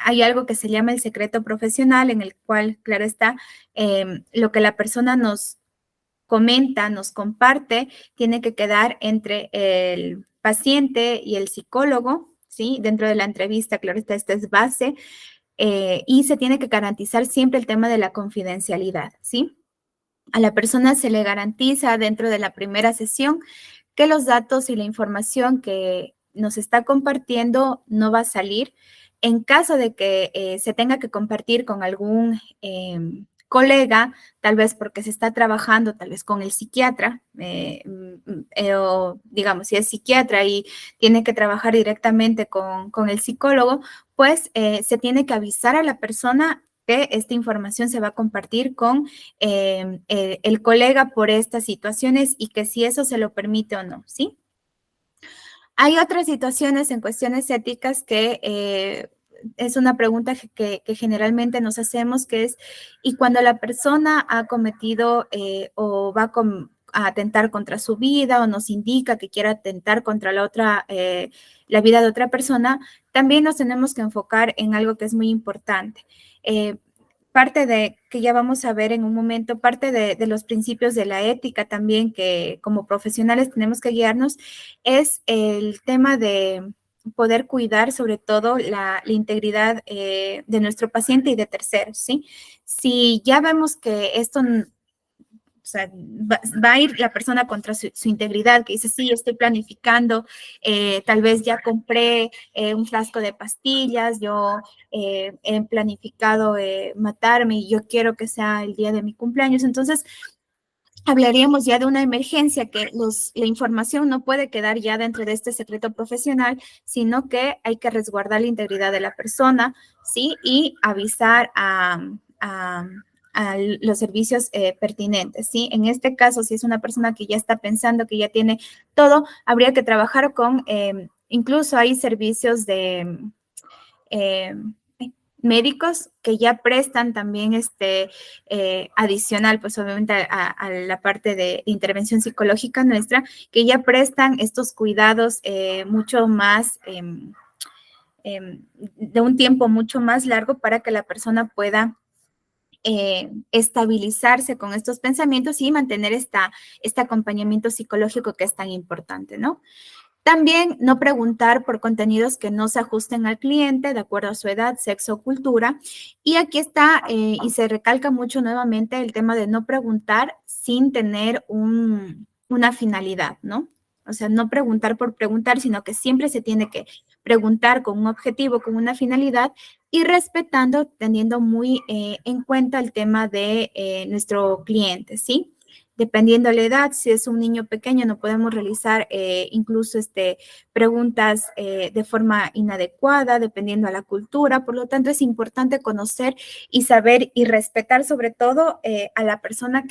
Hay algo que se llama el secreto profesional, en el cual, claro está, lo que la persona nos comenta, nos comparte, tiene que quedar entre el paciente y el psicólogo, ¿sí? Dentro de la entrevista, claro está, esta es base. Y se tiene que garantizar siempre el tema de la confidencialidad, ¿sí? A la persona se le garantiza dentro de la primera sesión que los datos y la información que nos está compartiendo no va a salir. En caso de que se tenga que compartir con algún colega, tal vez porque se está trabajando, tal vez con el psiquiatra, o digamos, si es psiquiatra y tiene que trabajar directamente con el psicólogo, pues se tiene que avisar a la persona que esta información se va a compartir con el colega por estas situaciones y que si eso se lo permite o no, ¿sí? Hay otras situaciones en cuestiones éticas que es una pregunta que generalmente nos hacemos, que es, ¿y cuando la persona ha cometido o va a atentar contra su vida o nos indica que quiere atentar contra la vida de otra persona, también nos tenemos que enfocar en algo que es muy importante. Parte de, que ya vamos a ver en un momento, parte de los principios de la ética también que como profesionales tenemos que guiarnos, es el tema de poder cuidar sobre todo la integridad de nuestro paciente y de terceros, ¿sí? Si ya vemos que esto, o sea, va a ir la persona contra su integridad, que dice, sí, estoy planificando, tal vez ya compré un frasco de pastillas, yo he planificado matarme y yo quiero que sea el día de mi cumpleaños. Entonces, hablaríamos ya de una emergencia, que la información no puede quedar ya dentro de este secreto profesional, sino que hay que resguardar la integridad de la persona, ¿sí? Y avisar a los servicios pertinentes, ¿sí? En este caso, si es una persona que ya está pensando, que ya tiene todo, habría que trabajar con, incluso hay servicios de eh, médicos que ya prestan también adicional, pues obviamente a la parte de intervención psicológica nuestra, que ya prestan estos cuidados mucho más, de un tiempo mucho más largo para que la persona pueda estabilizarse con estos pensamientos y mantener este acompañamiento psicológico que es tan importante, ¿no? También no preguntar por contenidos que no se ajusten al cliente de acuerdo a su edad, sexo o cultura. Y aquí está, y se recalca mucho nuevamente el tema de no preguntar sin tener una finalidad, ¿no? O sea, no preguntar por preguntar, sino que siempre se tiene que preguntar con un objetivo, con una finalidad y respetando, teniendo muy en cuenta el tema de nuestro cliente, ¿sí? Dependiendo de la edad, si es un niño pequeño, no podemos realizar incluso preguntas de forma inadecuada, dependiendo a la cultura. Por lo tanto, es importante conocer y saber y respetar sobre todo a la persona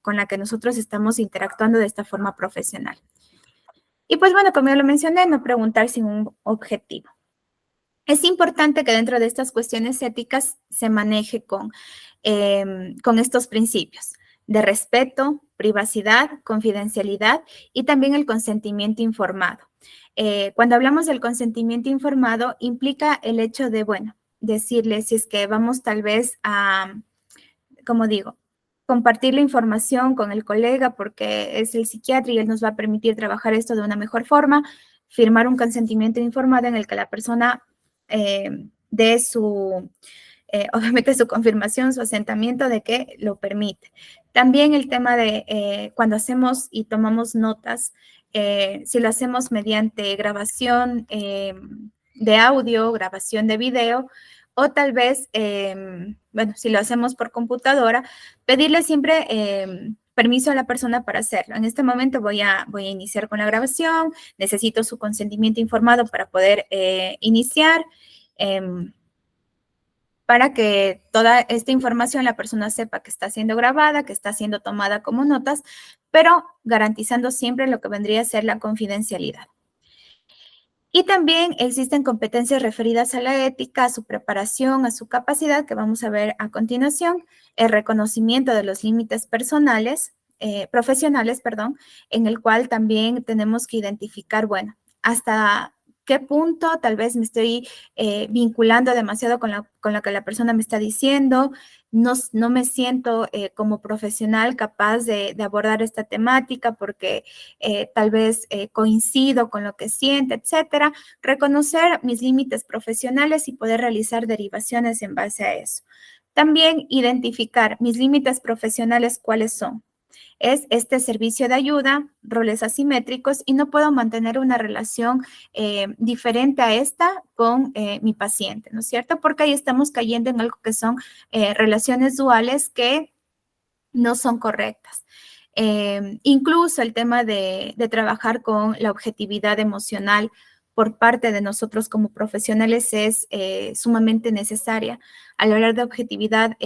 con la que nosotros estamos interactuando de esta forma profesional. Y pues bueno, como ya lo mencioné, no preguntar sin un objetivo. Es importante que dentro de estas cuestiones éticas se maneje con estos principios de respeto, privacidad, confidencialidad y también el consentimiento informado. Cuando hablamos del consentimiento informado, implica el hecho de, bueno, decirle si es que vamos tal vez a, como digo, compartir la información con el colega porque es el psiquiatra y él nos va a permitir trabajar esto de una mejor forma, firmar un consentimiento informado en el que la persona dé su, obviamente su confirmación, su asentamiento de que lo permite. También el tema de cuando hacemos y tomamos notas, si lo hacemos mediante grabación de audio, grabación de video, o tal vez, bueno, si lo hacemos por computadora, pedirle siempre permiso a la persona para hacerlo. En este momento voy a iniciar con la grabación, necesito su consentimiento informado para poder iniciar. Para que toda esta información la persona sepa que está siendo grabada, que está siendo tomada como notas, pero garantizando siempre lo que vendría a ser la confidencialidad. Y también existen competencias referidas a la ética, a su preparación, a su capacidad, que vamos a ver a continuación, el reconocimiento de los límites personales, profesionales, perdón, en el cual también tenemos que identificar, bueno, hasta qué punto tal vez me estoy vinculando demasiado con lo que la persona me está diciendo, no me siento como profesional capaz de abordar esta temática porque tal vez coincido con lo que siente, etcétera. Reconocer mis límites profesionales y poder realizar derivaciones en base a eso. También identificar mis límites profesionales, cuáles son. Es este servicio de ayuda, roles asimétricos y no puedo mantener una relación diferente a esta con mi paciente, ¿no es cierto? Porque ahí estamos cayendo en algo que son relaciones duales que no son correctas. Incluso el tema de trabajar con la objetividad emocional por parte de nosotros como profesionales es sumamente necesaria. Al hablar de objetividad,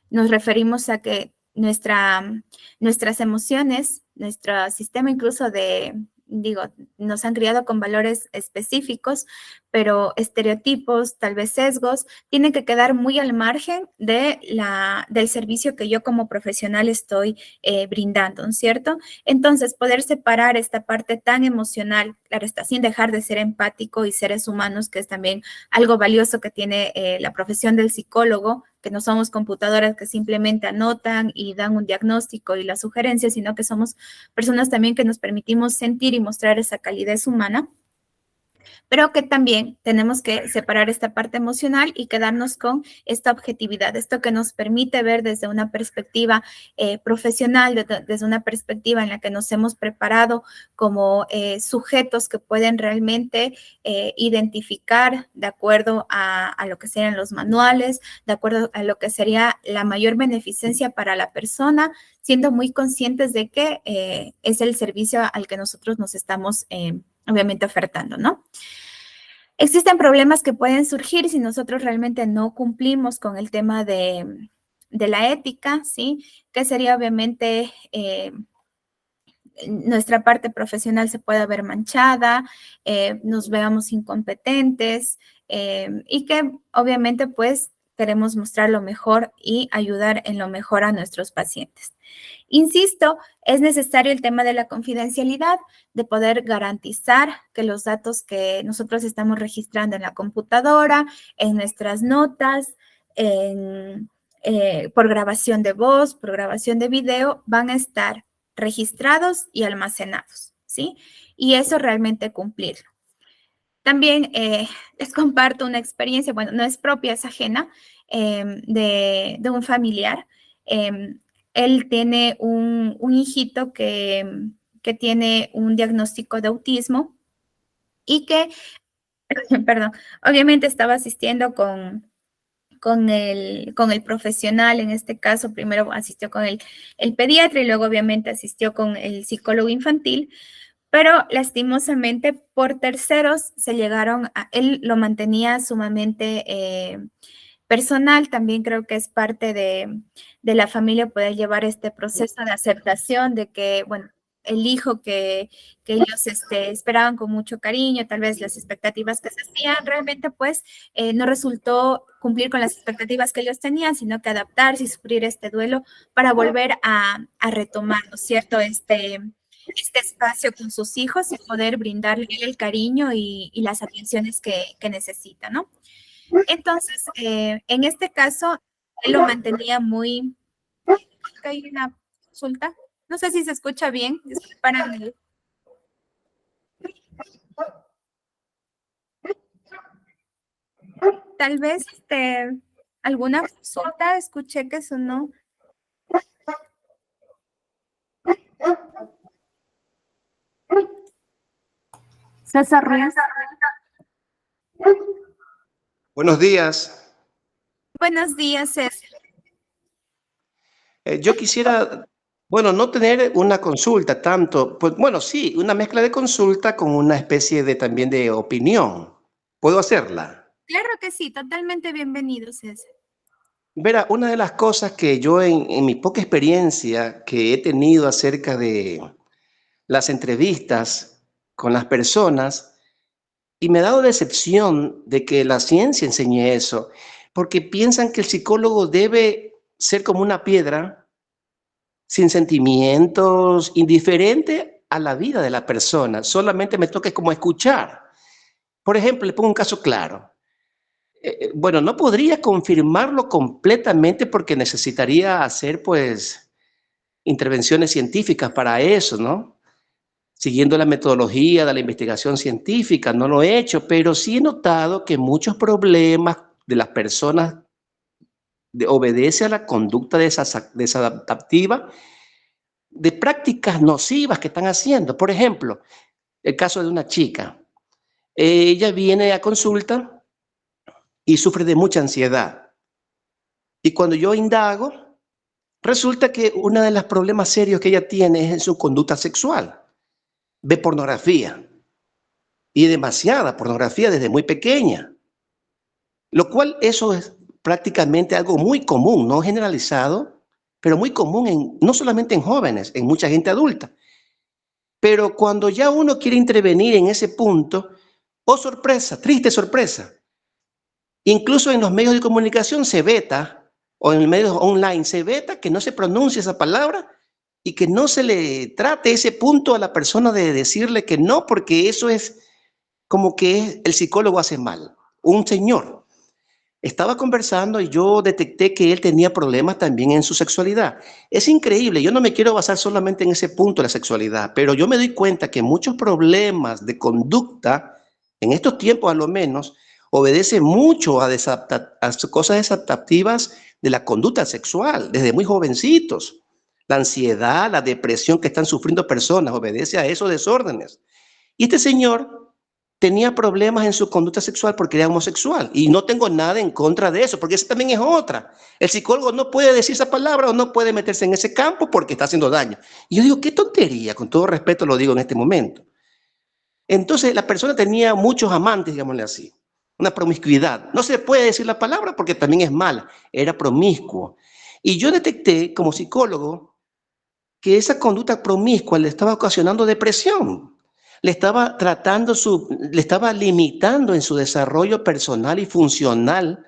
nos referimos a que nuestras emociones, nuestro sistema incluso digo, nos han criado con valores específicos, pero estereotipos, tal vez sesgos, tienen que quedar muy al margen del servicio que yo como profesional estoy brindando, ¿no es cierto? Entonces, poder separar esta parte tan emocional, claro está, sin dejar de ser empático y seres humanos, que es también algo valioso que tiene la profesión del psicólogo, que no somos computadoras que simplemente anotan y dan un diagnóstico y la sugerencia, sino que somos personas también que nos permitimos sentir y mostrar esa calidez humana, pero que también tenemos que separar esta parte emocional y quedarnos con esta objetividad, esto que nos permite ver desde una perspectiva profesional, desde una perspectiva en la que nos hemos preparado como sujetos que pueden realmente identificar de acuerdo a lo que serían los manuales, de acuerdo a lo que sería la mayor beneficencia para la persona, siendo muy conscientes de que es el servicio al que nosotros nos estamos obviamente ofertando, ¿no? Existen problemas que pueden surgir si nosotros realmente no cumplimos con el tema de la ética, ¿sí? Que sería obviamente nuestra parte profesional se puede ver manchada, nos veamos incompetentes y que obviamente pues queremos mostrar lo mejor y ayudar en lo mejor a nuestros pacientes. Insisto, es necesario el tema de la confidencialidad, de poder garantizar que los datos que nosotros estamos registrando en la computadora, en nuestras notas, por grabación de voz, por grabación de video, van a estar registrados y almacenados, ¿sí? Y eso realmente cumplirlo. También les comparto una experiencia, bueno, no es propia, es ajena, de un familiar. Él tiene un hijito que tiene un diagnóstico de autismo y que, perdón, obviamente estaba asistiendo con el profesional, en este caso, primero asistió con el pediatra y luego obviamente asistió con el psicólogo infantil, pero lastimosamente por terceros se llegaron él lo mantenía sumamente personal, también creo que es parte de la familia poder llevar este proceso de aceptación de que, bueno, el hijo que ellos esperaban con mucho cariño, tal vez las expectativas que se hacían, realmente pues no resultó cumplir con las expectativas que ellos tenían, sino que adaptarse y sufrir este duelo para volver a retomar, ¿no es cierto?, este espacio con sus hijos y poder brindarle el cariño y las atenciones que necesita, ¿no? Entonces, en este caso, él lo mantenía muy... Acá hay una consulta. No sé si se escucha bien. Disculparán. Tal vez alguna consulta, escuché que sonó. César Ruiz. Buenos días. Buenos días, César. Yo quisiera, bueno, no tener una consulta tanto, pues bueno, sí, una mezcla de consulta con una especie de también de opinión. ¿Puedo hacerla? Claro que sí, totalmente bienvenido, César. Verá, una de las cosas que yo en mi poca experiencia que he tenido acerca de las entrevistas con las personas, y me ha dado decepción de que la ciencia enseñe eso, porque piensan que el psicólogo debe ser como una piedra sin sentimientos, indiferente a la vida de la persona. Solamente me toca como escuchar. Por ejemplo, le pongo un caso claro. Bueno, no podría confirmarlo completamente porque necesitaría hacer, pues, intervenciones científicas para eso, ¿no? Siguiendo la metodología de la investigación científica, no lo he hecho, pero sí he notado que muchos problemas de las personas obedece a la conducta desadaptativa de prácticas nocivas que están haciendo. Por ejemplo, el caso de una chica. Ella viene a consulta y sufre de mucha ansiedad. Y cuando yo indago, resulta que uno de los problemas serios que ella tiene es en su conducta sexual. Ve pornografía y demasiada pornografía desde muy pequeña. Lo cual eso es prácticamente algo muy común, no generalizado, pero muy común no solamente en jóvenes, en mucha gente adulta. Pero cuando ya uno quiere intervenir en ese punto, oh sorpresa, triste sorpresa, incluso en los medios de comunicación se veta, o en el medio online se veta que no se pronuncie esa palabra y que no se le trate ese punto a la persona de decirle que no, porque eso es como que el psicólogo hace mal. Un señor estaba conversando y yo detecté que él tenía problemas también en su sexualidad. Es increíble, yo no me quiero basar solamente en ese punto de la sexualidad, pero yo me doy cuenta que muchos problemas de conducta, en estos tiempos a lo menos, obedecen mucho a cosas desadaptativas de la conducta sexual, desde muy jovencitos. La ansiedad, la depresión que están sufriendo personas obedece a esos desórdenes. Y este señor tenía problemas en su conducta sexual porque era homosexual. Y no tengo nada en contra de eso, porque esa también es otra. El psicólogo no puede decir esa palabra o no puede meterse en ese campo porque está haciendo daño. Y yo digo, qué tontería, con todo respeto lo digo en este momento. Entonces la persona tenía muchos amantes, digámosle así, una promiscuidad. No se puede decir la palabra porque también es mala, era promiscuo. Y yo detecté como psicólogo que esa conducta promiscua le estaba ocasionando depresión, le estaba limitando en su desarrollo personal y funcional,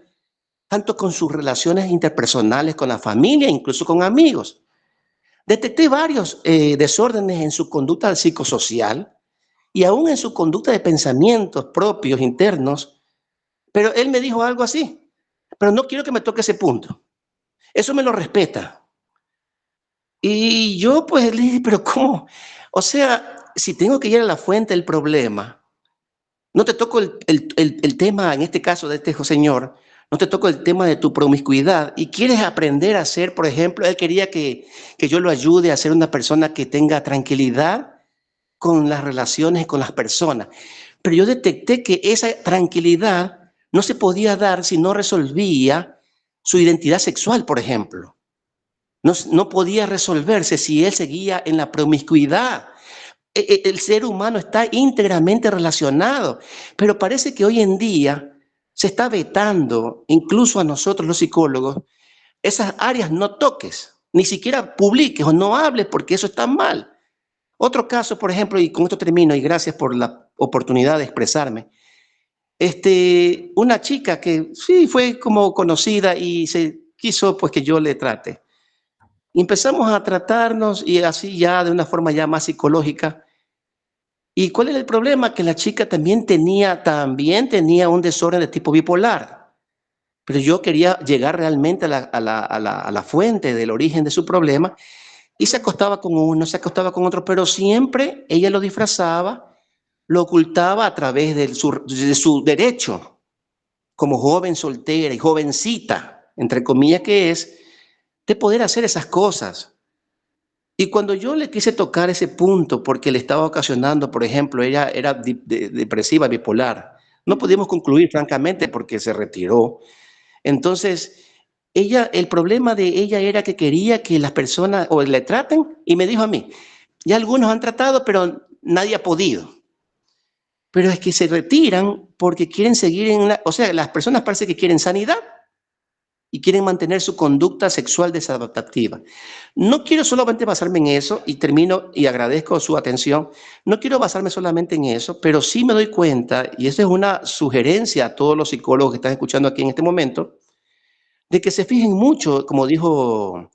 tanto con sus relaciones interpersonales con la familia, incluso con amigos. Detecté varios desórdenes en su conducta psicosocial y aún en su conducta de pensamientos propios, internos, pero él me dijo algo así, pero no quiero que me toque ese punto. Eso me lo respeta. Y yo pues le dije, pero ¿cómo? O sea, si tengo que ir a la fuente del problema, no te toco el tema, en este caso de este señor, no te toco el tema de tu promiscuidad y quieres aprender a ser, por ejemplo, él quería que yo lo ayude a ser una persona que tenga tranquilidad con las relaciones con las personas. Pero yo detecté que esa tranquilidad no se podía dar si no resolvía su identidad sexual, por ejemplo. No podía resolverse si él seguía en la promiscuidad. El ser humano está íntegramente relacionado, pero parece que hoy en día se está vetando, incluso a nosotros los psicólogos, esas áreas no toques, ni siquiera publiques o no hables porque eso está mal. Otro caso, por ejemplo, y con esto termino y gracias por la oportunidad de expresarme, una chica que sí fue como conocida y se quiso pues que yo le trate. Y empezamos a tratarnos y así ya de una forma ya más psicológica. ¿Y cuál era el problema? Que la chica también tenía un desorden de tipo bipolar. Pero yo quería llegar realmente a la fuente del origen de su problema y se acostaba con uno, se acostaba con otro, pero siempre ella lo disfrazaba, lo ocultaba a través de su derecho como joven soltera y jovencita, entre comillas que es, de poder hacer esas cosas. Y cuando yo le quise tocar ese punto, porque le estaba ocasionando, por ejemplo, ella era depresiva, bipolar, no pudimos concluir, francamente, porque se retiró. Entonces, el problema de ella era que quería que las personas o le traten, y me dijo a mí, ya algunos han tratado, pero nadie ha podido. Pero es que se retiran porque quieren seguir o sea, las personas parece que quieren sanidad y quieren mantener su conducta sexual desadaptativa. No quiero solamente basarme en eso, y termino y agradezco su atención, no quiero basarme solamente en eso, pero sí me doy cuenta, y esa es una sugerencia a todos los psicólogos que están escuchando aquí en este momento, de que se fijen mucho, como dijo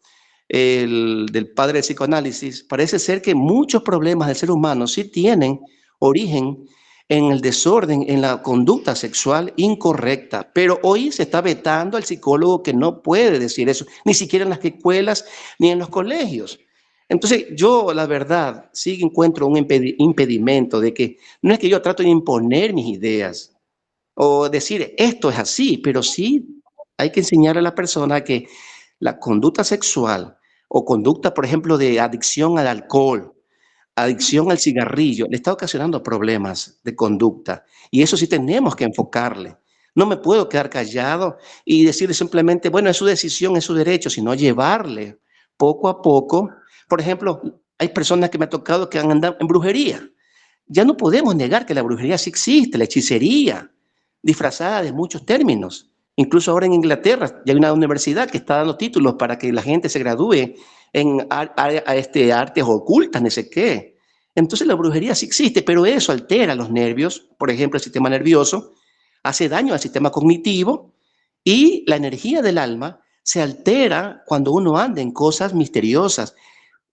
del padre del psicoanálisis, parece ser que muchos problemas del ser humano sí tienen origen en el desorden, en la conducta sexual incorrecta, pero hoy se está vetando al psicólogo que no puede decir eso, ni siquiera en las escuelas ni en los colegios. Entonces, yo, la verdad, sí encuentro un impedimento de que no es que yo trato de imponer mis ideas o decir esto es así, pero sí hay que enseñar a la persona que la conducta sexual o conducta, por ejemplo, de adicción al alcohol, adicción al cigarrillo, le está ocasionando problemas de conducta. Y eso sí tenemos que enfocarle. No me puedo quedar callado y decirle simplemente, bueno, es su decisión, es su derecho, sino llevarle poco a poco. Por ejemplo, hay personas que me ha tocado que han andado en brujería. Ya no podemos negar que la brujería sí existe, la hechicería, disfrazada de muchos términos. Incluso ahora en Inglaterra ya hay una universidad que está dando títulos para que la gente se gradúe en artes ocultas, no sé qué. Entonces la brujería sí existe, pero eso altera los nervios, por ejemplo, el sistema nervioso, hace daño al sistema cognitivo y la energía del alma se altera cuando uno anda en cosas misteriosas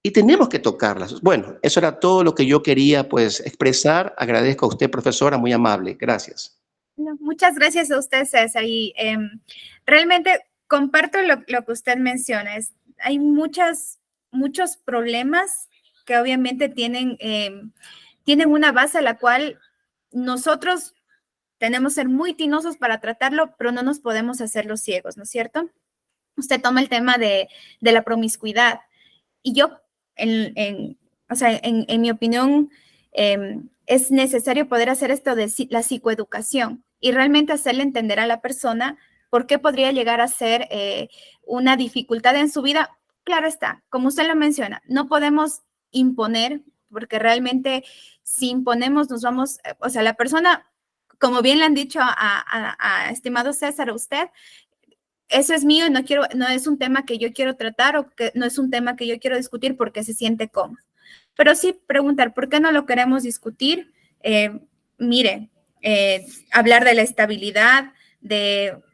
y tenemos que tocarlas. Bueno, eso era todo lo que yo quería pues expresar. Agradezco a usted, profesora, muy amable. Gracias. No, muchas gracias a usted, César. Y realmente comparto lo que usted menciona. Hay muchos problemas que obviamente tienen una base a la cual nosotros tenemos que ser muy tinosos para tratarlo, pero no nos podemos hacer los ciegos, ¿no es cierto? Usted toma el tema de la promiscuidad. Y yo, o sea, en mi opinión, es necesario poder hacer esto de la psicoeducación y realmente hacerle entender a la persona por qué podría llegar a ser una dificultad en su vida. Claro está, como usted lo menciona, no podemos imponer, porque realmente si imponemos nos vamos, o sea, la persona, como bien le han dicho a estimado César, a usted, eso es mío y no es un tema que yo quiero tratar o que no es un tema que yo quiero discutir porque se siente cómodo. Pero sí preguntar, ¿por qué no lo queremos discutir? Mire, hablar de la estabilidad,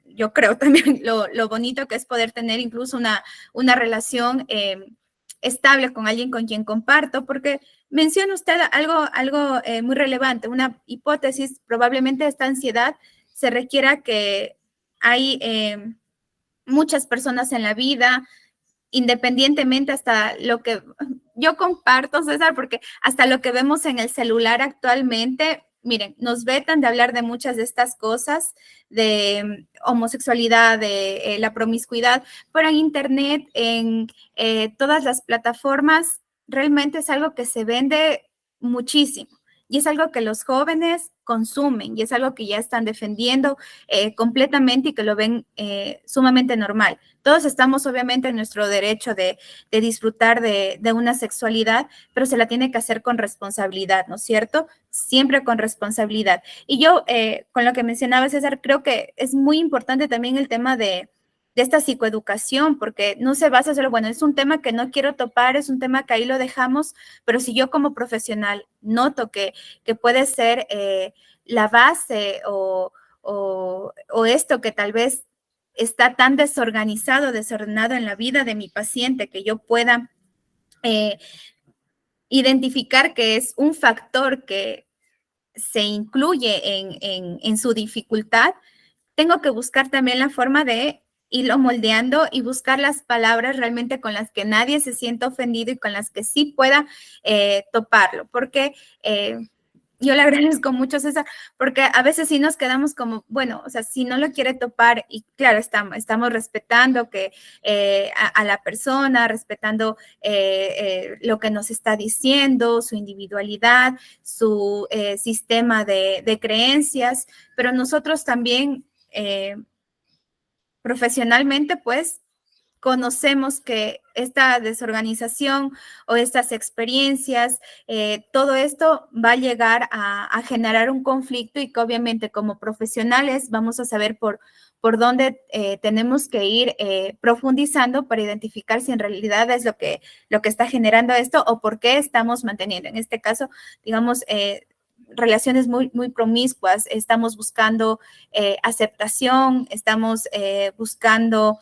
yo creo también lo bonito que es poder tener incluso una relación estable con alguien con quien comparto, porque menciona usted algo muy relevante, una hipótesis, probablemente esta ansiedad se requiera que hay muchas personas en la vida, independientemente hasta lo que yo comparto, César, porque hasta lo que vemos en el celular actualmente, miren, nos vetan de hablar de muchas de estas cosas, de homosexualidad, de la promiscuidad, pero en Internet, en todas las plataformas, realmente es algo que se vende muchísimo. Y es algo que los jóvenes consumen y es algo que ya están defendiendo completamente y que lo ven sumamente normal. Todos estamos obviamente en nuestro derecho de disfrutar de una sexualidad, pero se la tiene que hacer con responsabilidad, ¿no es cierto? Siempre con responsabilidad. Y yo, con lo que mencionaba César, creo que es muy importante también el tema de esta psicoeducación, porque no se basa solo, bueno, es un tema que no quiero topar, es un tema que ahí lo dejamos, pero si yo como profesional noto que puede ser la base o esto que tal vez está tan desordenado en la vida de mi paciente que yo pueda identificar que es un factor que se incluye en su dificultad, tengo que buscar también la forma de irlo moldeando y buscar las palabras realmente con las que nadie se sienta ofendido y con las que sí pueda toparlo, porque yo le agradezco mucho, César, porque a veces sí nos quedamos como, bueno, o sea, si no lo quiere topar, y claro, estamos respetando que a la persona, respetando lo que nos está diciendo, su individualidad, su sistema de creencias, pero nosotros también profesionalmente, pues, conocemos que esta desorganización o estas experiencias, todo esto va a llegar a generar un conflicto y que obviamente como profesionales vamos a saber por dónde tenemos que ir profundizando para identificar si en realidad es lo que está generando esto o por qué estamos manteniendo. En este caso, digamos, relaciones muy, muy promiscuas, estamos buscando aceptación, estamos buscando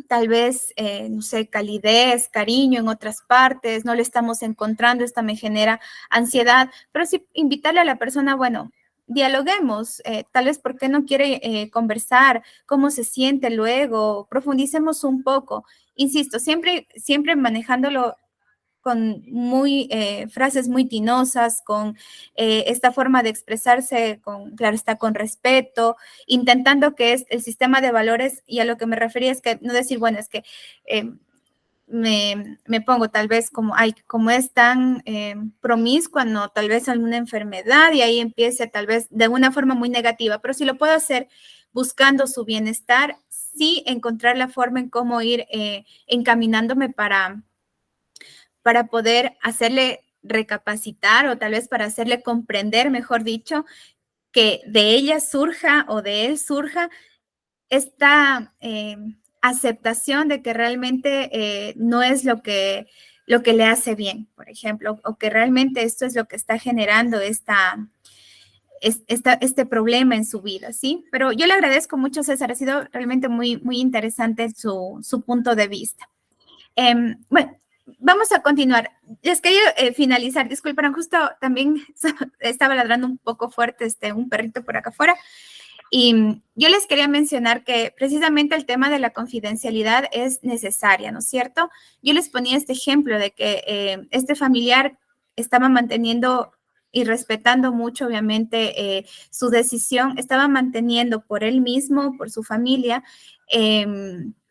tal vez, no sé, calidez, cariño en otras partes, no lo estamos encontrando, esta me genera ansiedad, pero sí invitarle a la persona, bueno, dialoguemos, tal vez por qué no quiere conversar, cómo se siente luego, profundicemos un poco. Insisto, siempre manejándolo con frases muy tinosas, con esta forma de expresarse, claro está, con respeto, intentando que es el sistema de valores, y a lo que me refería es que no decir, bueno, es que me pongo tal vez como es tan promiscua, no, tal vez alguna enfermedad, y ahí empiece tal vez de una forma muy negativa, pero si lo puedo hacer buscando su bienestar, sí encontrar la forma en cómo ir encaminándome para poder hacerle recapacitar o tal vez para hacerle comprender, mejor dicho, que de ella surja o de él surja esta aceptación de que realmente no es lo que le hace bien, por ejemplo, o que realmente esto es lo que está generando este problema en su vida, ¿sí? Pero yo le agradezco mucho, César, ha sido realmente muy, muy interesante su punto de vista. Bueno, vamos a continuar. Les quería finalizar, disculpen, justo también estaba ladrando un poco fuerte un perrito por acá afuera. Y yo les quería mencionar que precisamente el tema de la confidencialidad es necesaria, ¿no es cierto? Yo les ponía este ejemplo de que este familiar estaba manteniendo y respetando mucho, obviamente, su decisión, estaba manteniendo por él mismo, por su familia,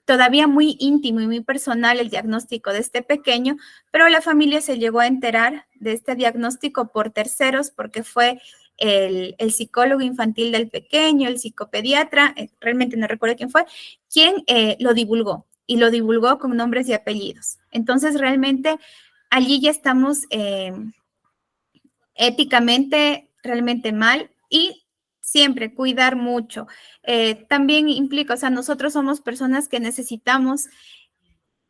todavía muy íntimo y muy personal el diagnóstico de este pequeño, pero la familia se llegó a enterar de este diagnóstico por terceros porque fue el psicólogo infantil del pequeño, el psicopediatra, realmente no recuerdo quién fue, quien lo divulgó y lo divulgó con nombres y apellidos. Entonces, realmente allí ya estamos éticamente realmente mal y siempre cuidar mucho. También implica, o sea, nosotros somos personas que necesitamos,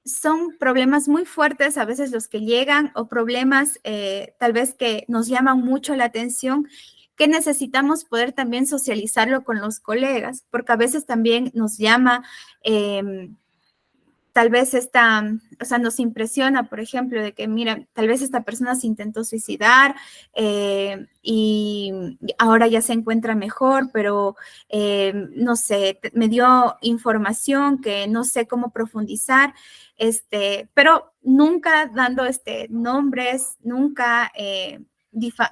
son problemas muy fuertes a veces los que llegan o problemas tal vez que nos llaman mucho la atención, que necesitamos poder también socializarlo con los colegas, porque a veces también nos llama tal vez o sea, nos impresiona, por ejemplo, de que, mira, tal vez esta persona se intentó suicidar y ahora ya se encuentra mejor, pero no sé, me dio información que no sé cómo profundizar, pero nunca dando nombres, nunca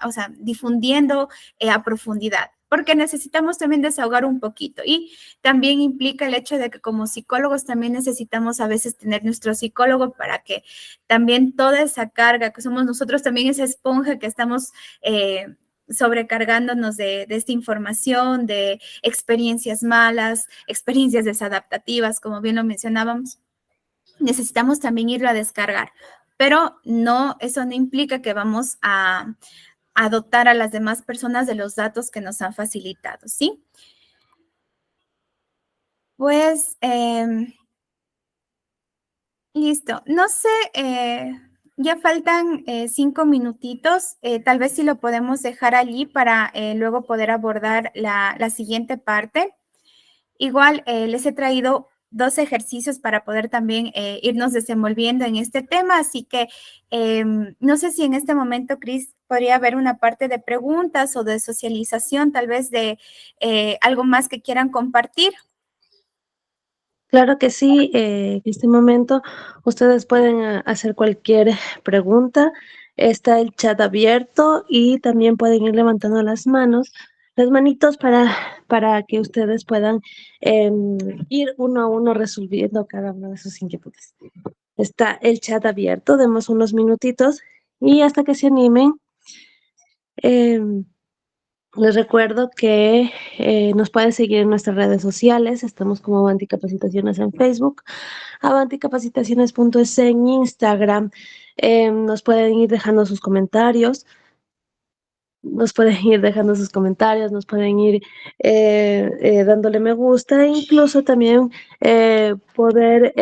o sea, difundiendo a profundidad, porque necesitamos también desahogar un poquito y también implica el hecho de que como psicólogos también necesitamos a veces tener nuestro psicólogo para que también toda esa carga que somos nosotros, también esa esponja que estamos sobrecargándonos de esta información, de experiencias malas, experiencias desadaptativas, como bien lo mencionábamos, necesitamos también irlo a descargar. Pero no, eso no implica que vamos a dotar a las demás personas de los datos que nos han facilitado, ¿sí? Pues, listo. No sé, ya faltan 5 minutitos. Tal vez si lo podemos dejar allí para luego poder abordar la siguiente parte. Igual les he traído 2 ejercicios para poder también irnos desenvolviendo en este tema, así que no sé si en este momento, Cris, podría haber una parte de preguntas o de socialización, tal vez de algo más que quieran compartir. Claro que sí, en este momento ustedes pueden hacer cualquier pregunta. Está el chat abierto y también pueden ir levantando las manitos para que ustedes puedan ir uno a uno resolviendo cada una de sus inquietudes. Está el chat abierto, demos unos minutitos y hasta que se animen. Les recuerdo que nos pueden seguir en nuestras redes sociales. Estamos como Avanti Capacitaciones en Facebook, avanticapacitaciones.es en Instagram. Nos pueden ir dejando sus comentarios. Nos pueden ir dejando sus comentarios, nos pueden ir dándole me gusta e incluso también poder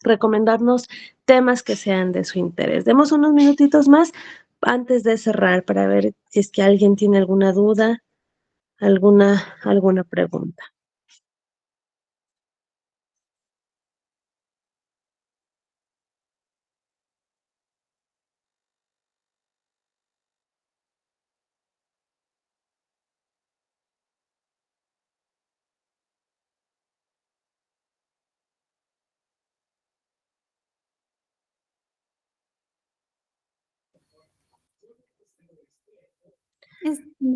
recomendarnos temas que sean de su interés. Demos unos minutitos más antes de cerrar para ver si es que alguien tiene alguna duda, alguna pregunta.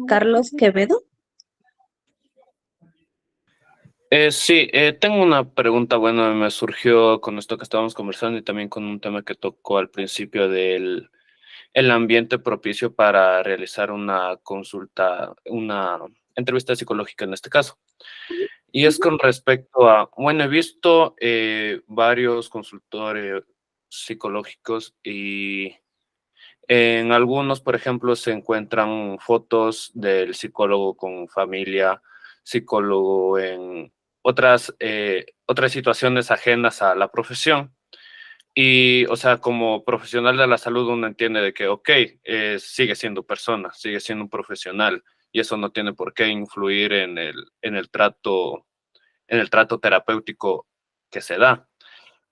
Carlos Quevedo. Sí, tengo una pregunta, bueno, me surgió con esto que estábamos conversando y también con un tema que tocó al principio del el ambiente propicio para realizar una consulta, una entrevista psicológica en este caso. Y es con respecto a, bueno, he visto varios consultores psicológicos y en algunos, por ejemplo, se encuentran fotos del psicólogo con familia, psicólogo en otras situaciones ajenas a la profesión. Y, o sea, como profesional de la salud uno entiende de que, ok, sigue siendo persona, sigue siendo un profesional y eso no tiene por qué influir en el trato terapéutico que se da.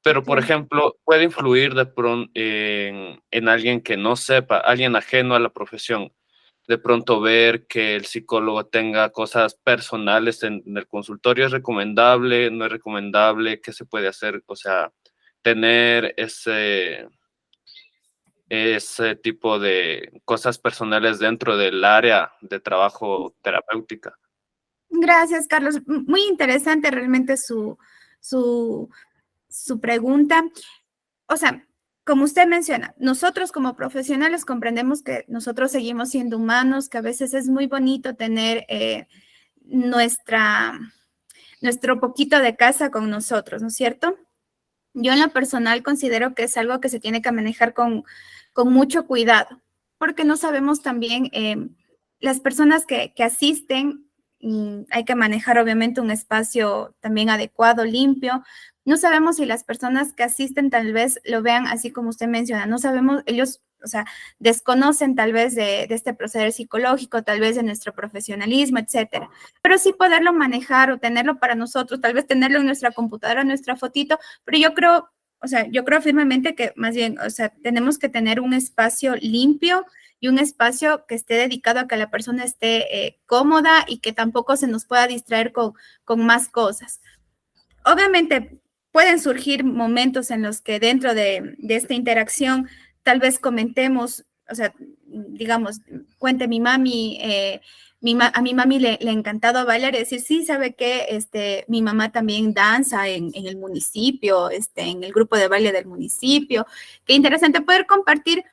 Pero, por ejemplo, puede influir de pronto en alguien que no sepa, alguien ajeno a la profesión, de pronto ver que el psicólogo tenga cosas personales en el consultorio. ¿Es recomendable? ¿No es recomendable? ¿Qué se puede hacer? O sea, tener ese tipo de cosas personales dentro del área de trabajo terapéutica. Gracias, Carlos. Muy interesante realmente su, su pregunta. O sea, como usted menciona, nosotros como profesionales comprendemos que nosotros seguimos siendo humanos, que a veces es muy bonito tener nuestro poquito de casa con nosotros, ¿no es cierto? Yo en lo personal considero que es algo que se tiene que manejar con mucho cuidado, porque no sabemos también, las personas que asisten, hay que manejar obviamente un espacio también adecuado, limpio. No sabemos si las personas que asisten tal vez lo vean así como usted menciona, no sabemos, ellos, o sea, desconocen tal vez de este proceder psicológico, tal vez de nuestro profesionalismo, etcétera. Pero sí poderlo manejar o tenerlo para nosotros, tal vez tenerlo en nuestra computadora, nuestra fotito, pero yo creo, o sea, yo creo firmemente que más bien, o sea, tenemos que tener un espacio limpio y un espacio que esté dedicado a que la persona esté cómoda y que tampoco se nos pueda distraer con más cosas. Obviamente pueden surgir momentos en los que dentro de esta interacción tal vez comentemos, o sea, digamos, cuente mi mami, a mi mami le ha encantado bailar y decir, sí, sabe que mi mamá también danza en el municipio, en el grupo de baile del municipio. Qué interesante poder compartir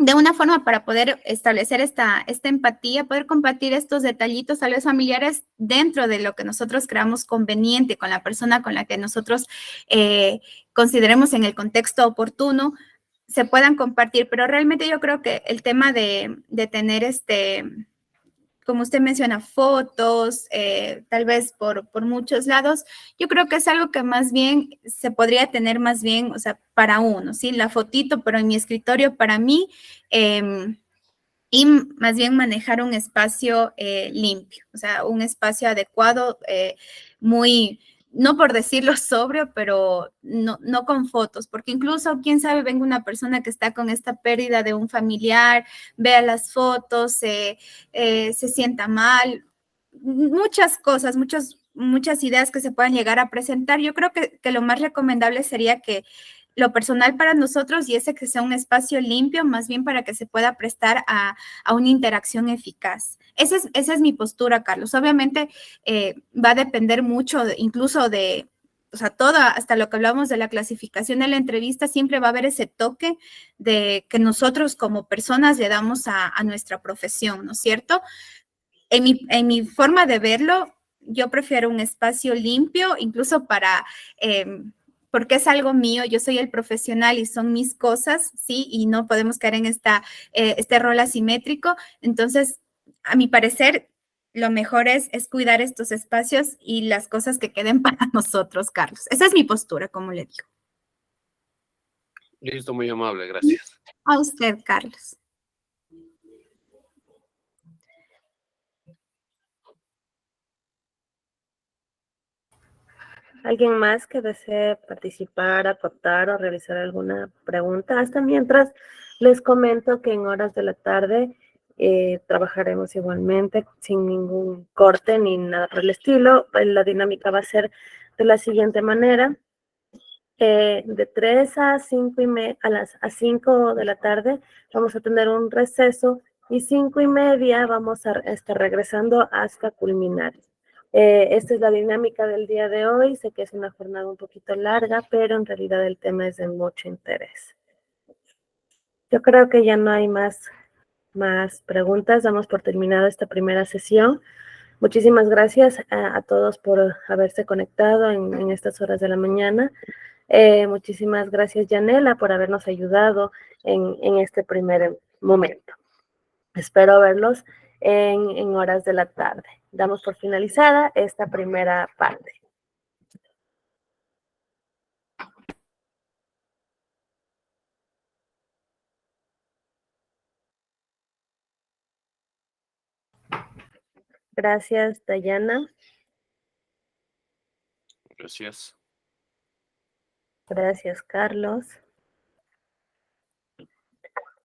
de una forma para poder establecer esta empatía, poder compartir estos detallitos tal vez familiares dentro de lo que nosotros creamos conveniente con la persona con la que nosotros consideremos en el contexto oportuno, se puedan compartir. Pero realmente yo creo que el tema de tener como usted menciona, fotos, tal vez por muchos lados, yo creo que es algo que más bien se podría tener más bien, o sea, para uno, ¿sí? La fotito, pero en mi escritorio para mí, y más bien manejar un espacio limpio, o sea, un espacio adecuado, muy, no por decirlo sobrio, pero no con fotos, porque incluso, quién sabe, venga una persona que está con esta pérdida de un familiar, vea las fotos, se sienta mal, muchas cosas, muchas ideas que se puedan llegar a presentar. Yo creo que lo más recomendable sería que lo personal para nosotros y ese que sea un espacio limpio, más bien para que se pueda prestar a una interacción eficaz. Esa es mi postura, Carlos. Obviamente va a depender mucho, incluso de, o sea, todo, hasta lo que hablamos de la clasificación de la entrevista, siempre va a haber ese toque de que nosotros como personas le damos a nuestra profesión, ¿no es cierto? En mi forma de verlo, yo prefiero un espacio limpio, incluso para, porque es algo mío, yo soy el profesional y son mis cosas, ¿sí? Y no podemos caer en este rol asimétrico. Entonces, a mi parecer, lo mejor es cuidar estos espacios y las cosas que queden para nosotros, Carlos. Esa es mi postura, como le digo. Listo, muy amable, gracias. A usted, Carlos. ¿Alguien más que desee participar, acotar o realizar alguna pregunta? Hasta mientras les comento que en horas de la tarde trabajaremos igualmente sin ningún corte ni nada por el estilo. La dinámica va a ser de la siguiente manera. De 3 a 5 a 5 de la tarde vamos a tener un receso y 5:30 vamos a estar regresando hasta culminar. Esta es la dinámica del día de hoy. Sé que es una jornada un poquito larga, pero en realidad el tema es de mucho interés. Yo creo que ya no hay más preguntas. Damos por terminada esta primera sesión. Muchísimas gracias a todos por haberse conectado en estas horas de la mañana. Muchísimas gracias, Yanela, por habernos ayudado en este primer momento. Espero verlos en horas de la tarde. Damos por finalizada esta primera parte. Gracias, Dayana. Gracias. Gracias, Carlos.